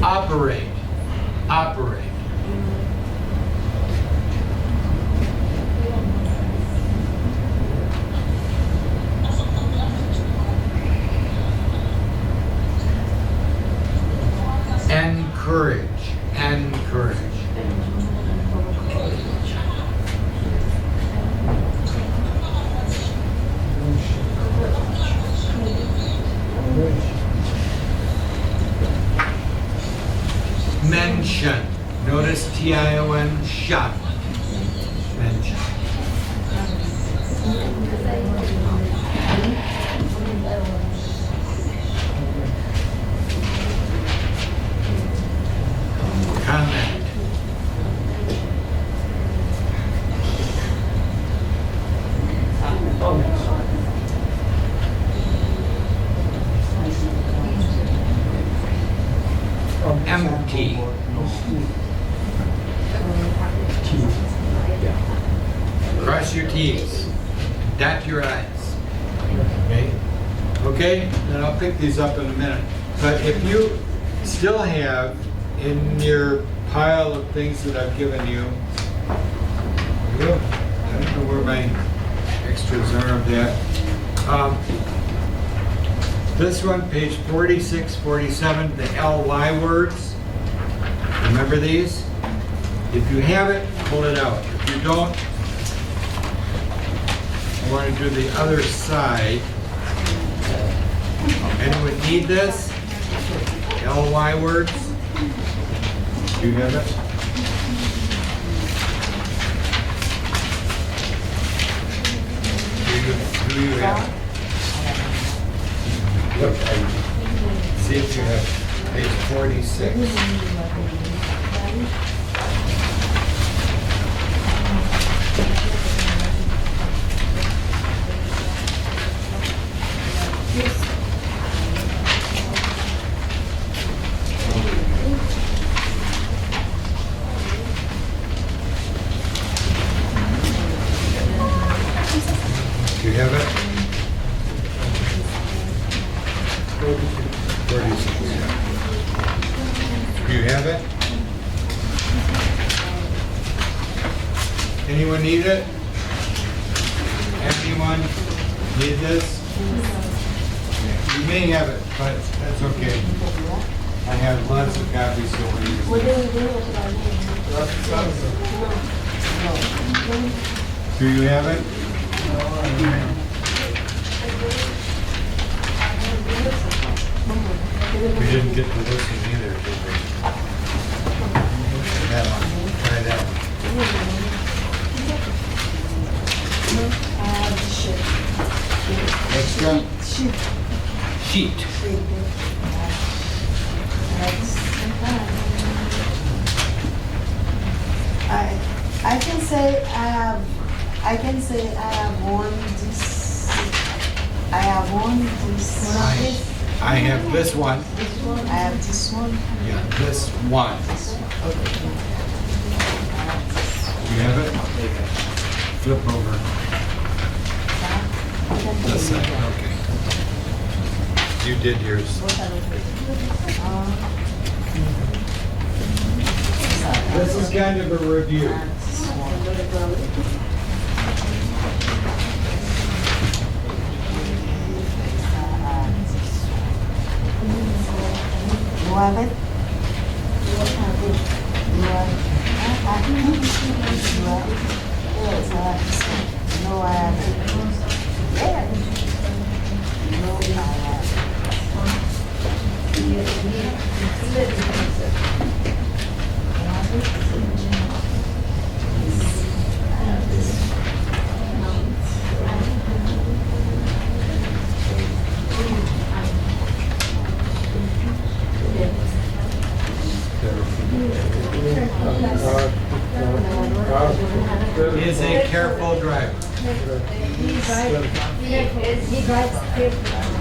Operate. Operate. Encourage. Encourage. Mention. Notice T-I-O-N, shot. Mention. Comment. Empty. Cross your T's. Dot your I's. Okay? Okay? And I'll pick these up in a minute. But if you still have in your pile of things that I've given you, I don't know where my extras are of that. This one, page 46, 47, the LY words. Remember these? If you have it, pull it out. If you don't, I want to do the other side. Anyone need this? LY words? Do you have it? Do you have it? Look, see if you have page 46. Do you have it? 46. Do you have it? Anyone need it? Anyone need this? You may have it, but that's okay. I have lots of copies, so we'll use it. Do you have it? We didn't get to this one either, did we? That one. Try that one. Extra? Sheet. I can say I have won this. I have won this. I have this one. I have this one. Yeah, this one. You have it? Flip over. This side, okay. You did yours. This is kind of a review. You have it? You have it. You have it. Yes, I have this one. No, I have it. Yeah. No, I have He is a careful driver. He drives carefully.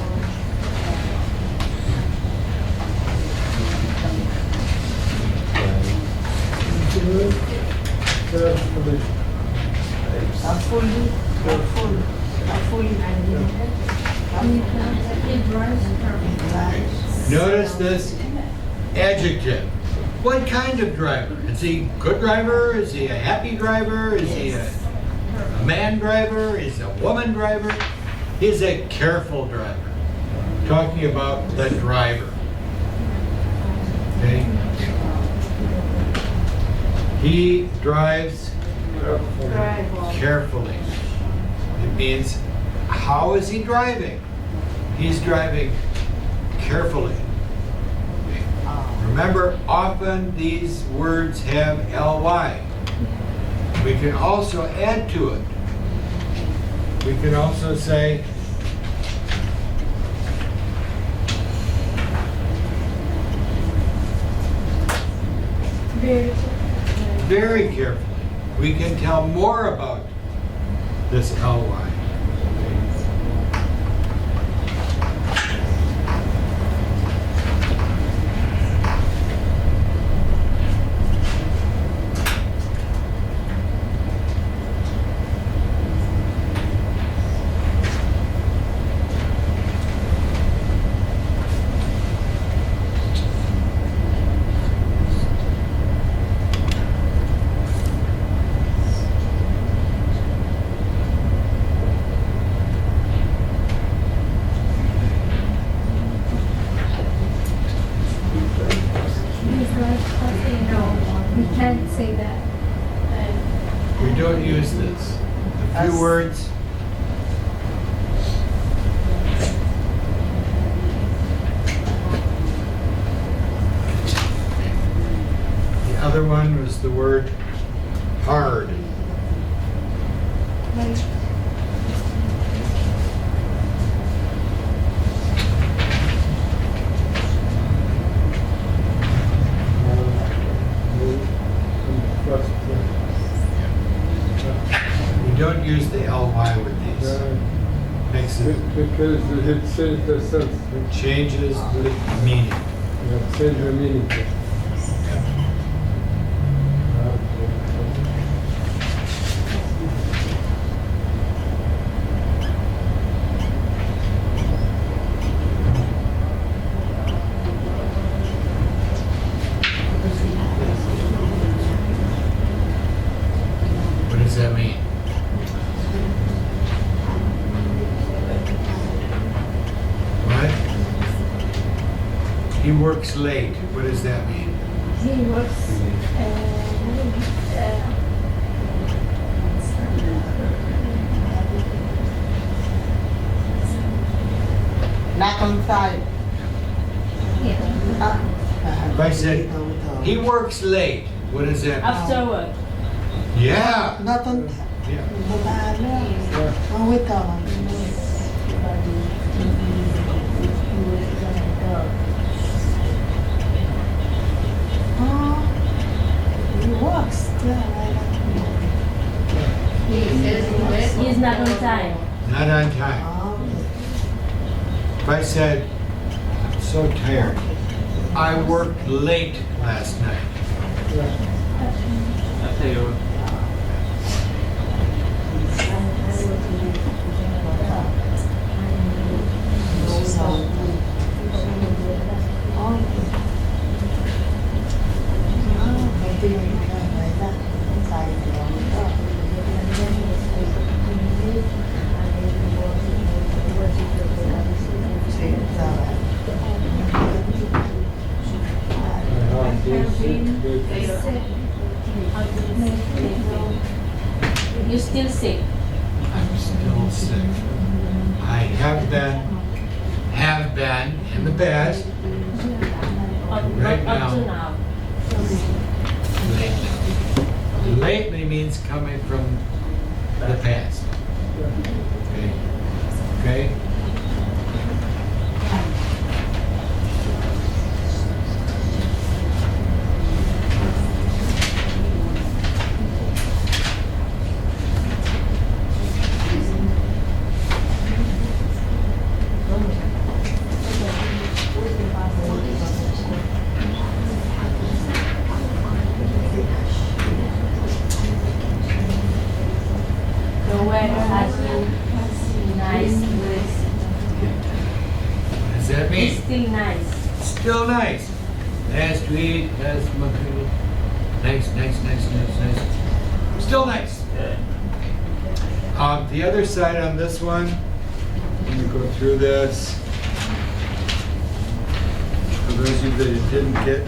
Carefully. Notice this adjective. What kind of driver? Is he a good driver? Is he a happy driver? Is he a man driver? Is he a woman driver? He's a careful driver. Talking about the driver. Okay? He drives carefully. It means, how is he driving? He's driving carefully. Remember, often these words have ly. We can also add to it. We can also say, very carefully. We can tell more about this ly. We can't say that. We don't use this. A few words. The other one was the word hard. We don't use the ly with these. Makes it Because it changed the sense. changes the meaning. It changed the meaning. He works late. What does that mean? He works, Not on time. If I said, he works late, what does that mean? After work. Yeah. Not on time. Yeah. Ang wait lang. He works. He's not on time. Not on time. If I said, I'm so tired, I worked late last night. I tell you, You're still sick. I'm still sick. I have been in the past, Right Up now. to now. lately. Lately means coming from the past. Okay? Okay? The weather has been nice. What does that mean? It's still nice. Still nice. Last week, last month, nice. Still nice. The other side on this one, let me go through this. For those of you that didn't get.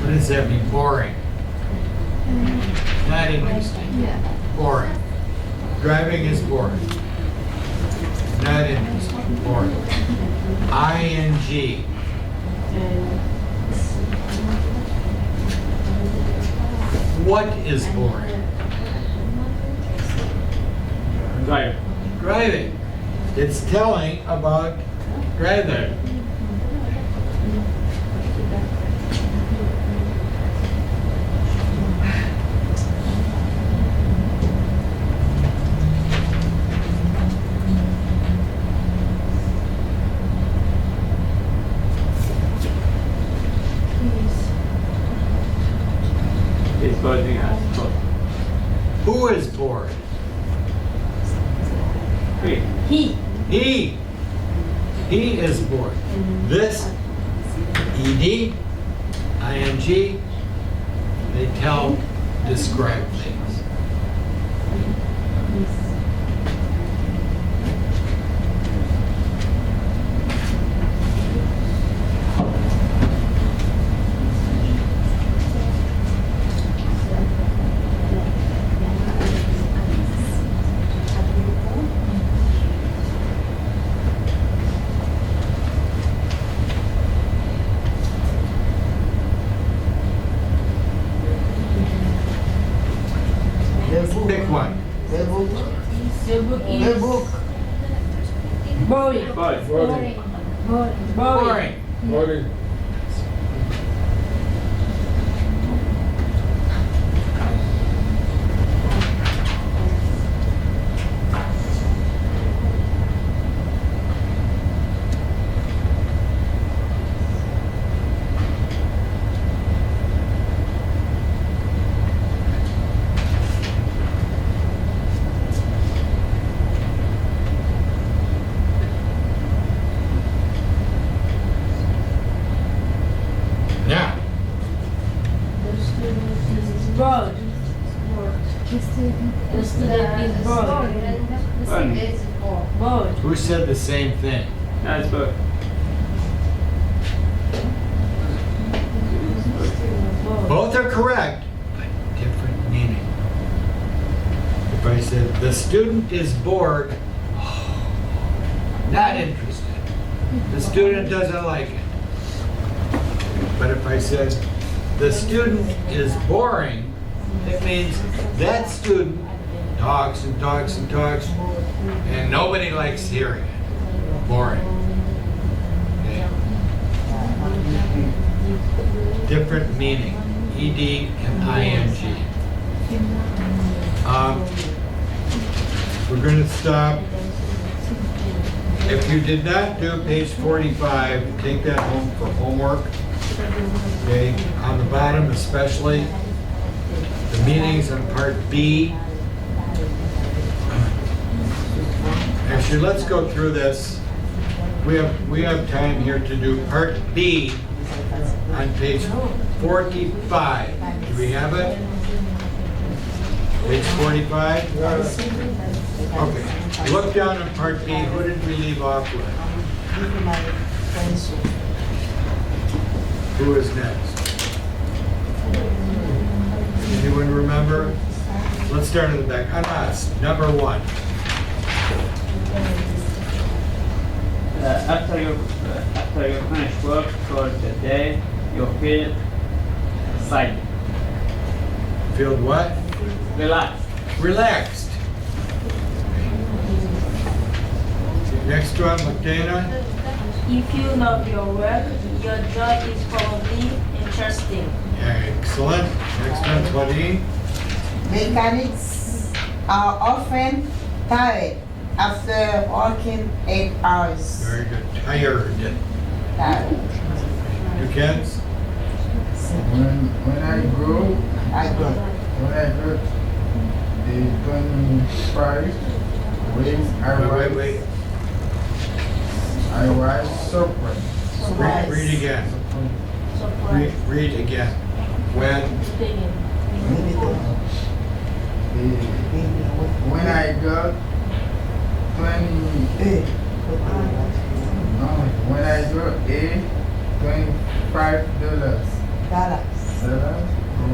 What does that mean? Boring. Not interesting. Boring. Driving is boring. Not interesting. Boring. ING. What is boring? drive. Driving. It's telling about driving. It's buzzing us. Who is bored? Hey, He. He is bored. This, ED, ING, they describe things. Pick one. The book is boring. boy. Boring. Boring. Boring. Bored. The student. The student is bored. Bored. Who said the same thing? That's good. Bored. Both are correct, but different meaning. If I said, the student is bored, not interested. The student doesn't like it. But if I said, the student is boring, it means that student talks and talks and talks, and nobody likes hearing it. Boring. Okay. Different meaning, ED and ING. We're going to stop. If you did not do page 45, take that home for homework. Okay, on the bottom especially, the meanings on part B. Actually, let's go through this. We have time here to do part B on page 45. Do we have it? Page 45? Okay. Look down on part B. Who did we leave off with? Who is next? Anyone remember? Let's start at the back. Anas, number 1. After you finish work for the day, you feel excited, Feel what? relaxed. Relaxed. Next one, Magdalena. If you love your work, your job is probably interesting. Excellent. Next one, Claudine. Mechanics are often tired after working 8 hours. Very good. Tired. Tired. You can? When I go the 25 ways Wait. I was surprised. Read again. Surprise. Read again. When? When I got 20, when I got $25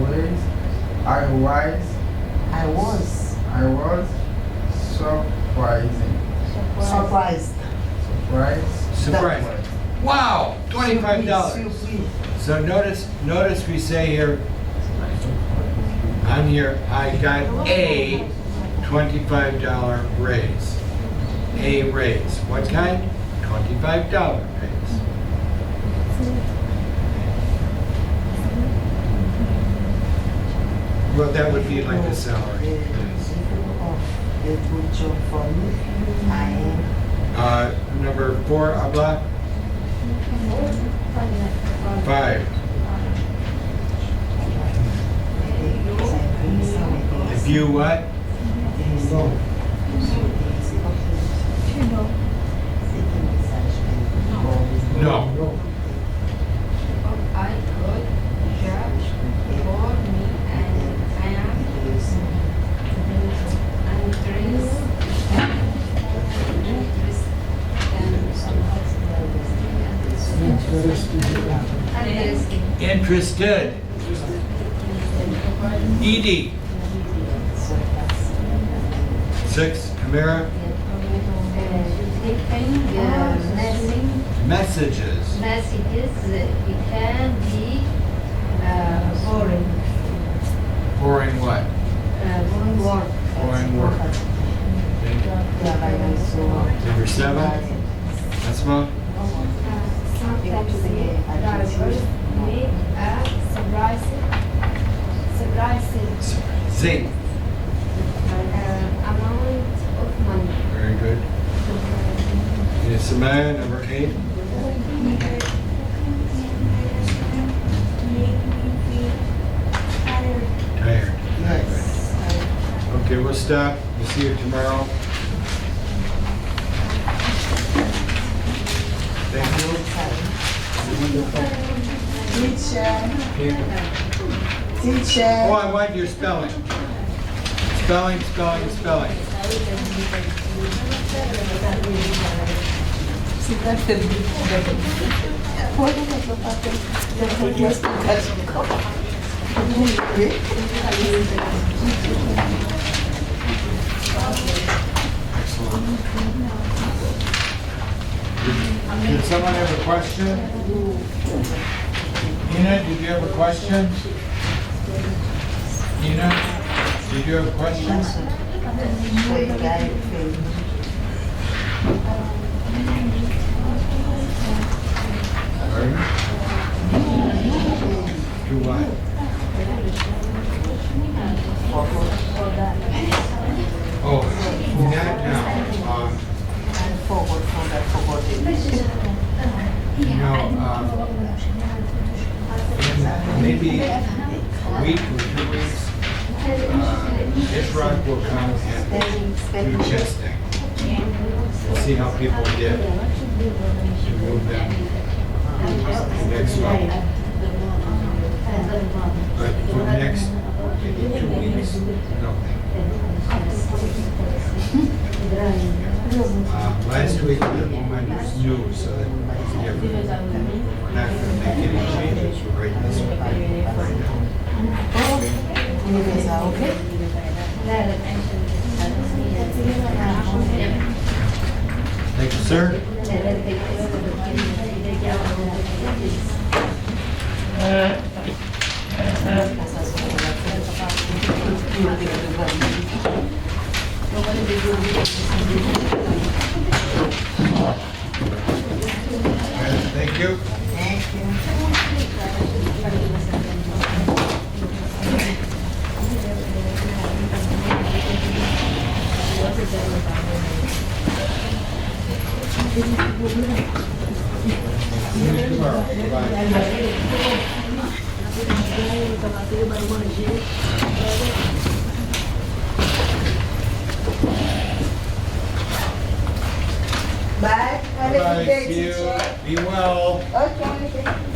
raise, I was surprised. Surprise. Wow! $25. So notice we say here, on here, I got a $25 raise. A raise. What kind? $25 raise. Well, that would be like a salary. Number 4, Abla. 5. If you what? No. I could judge for me and I am Interested. ED. 6, Kamara. Messages. It can be boring. Boring what? Work. Boring work. Number 7. That's one. Sometimes drivers make a surprising Zing. amount of money. Very good. Okay, Samaya, number 8. Tired. Okay, we'll stop. We'll see you tomorrow. Thank you. Teacher. Okay. Teacher. Oh, I want your spelling. Spelling, spelling, spelling. Did someone have a question? Nina, did you have a question? Nina, did you have a question? Pardon? Do what? Oh, that now. In maybe a week or 2 weeks, Ishraq will come and do testing. We'll see how people did to move them next month. But for the next maybe 2 weeks, nothing. Last week the woman knew, so that was different. We're not going to make any changes right this right now. Thank you, sir. Thank you. See you tomorrow. Bye. Have a good day, See you. teacher. Be well. Okay.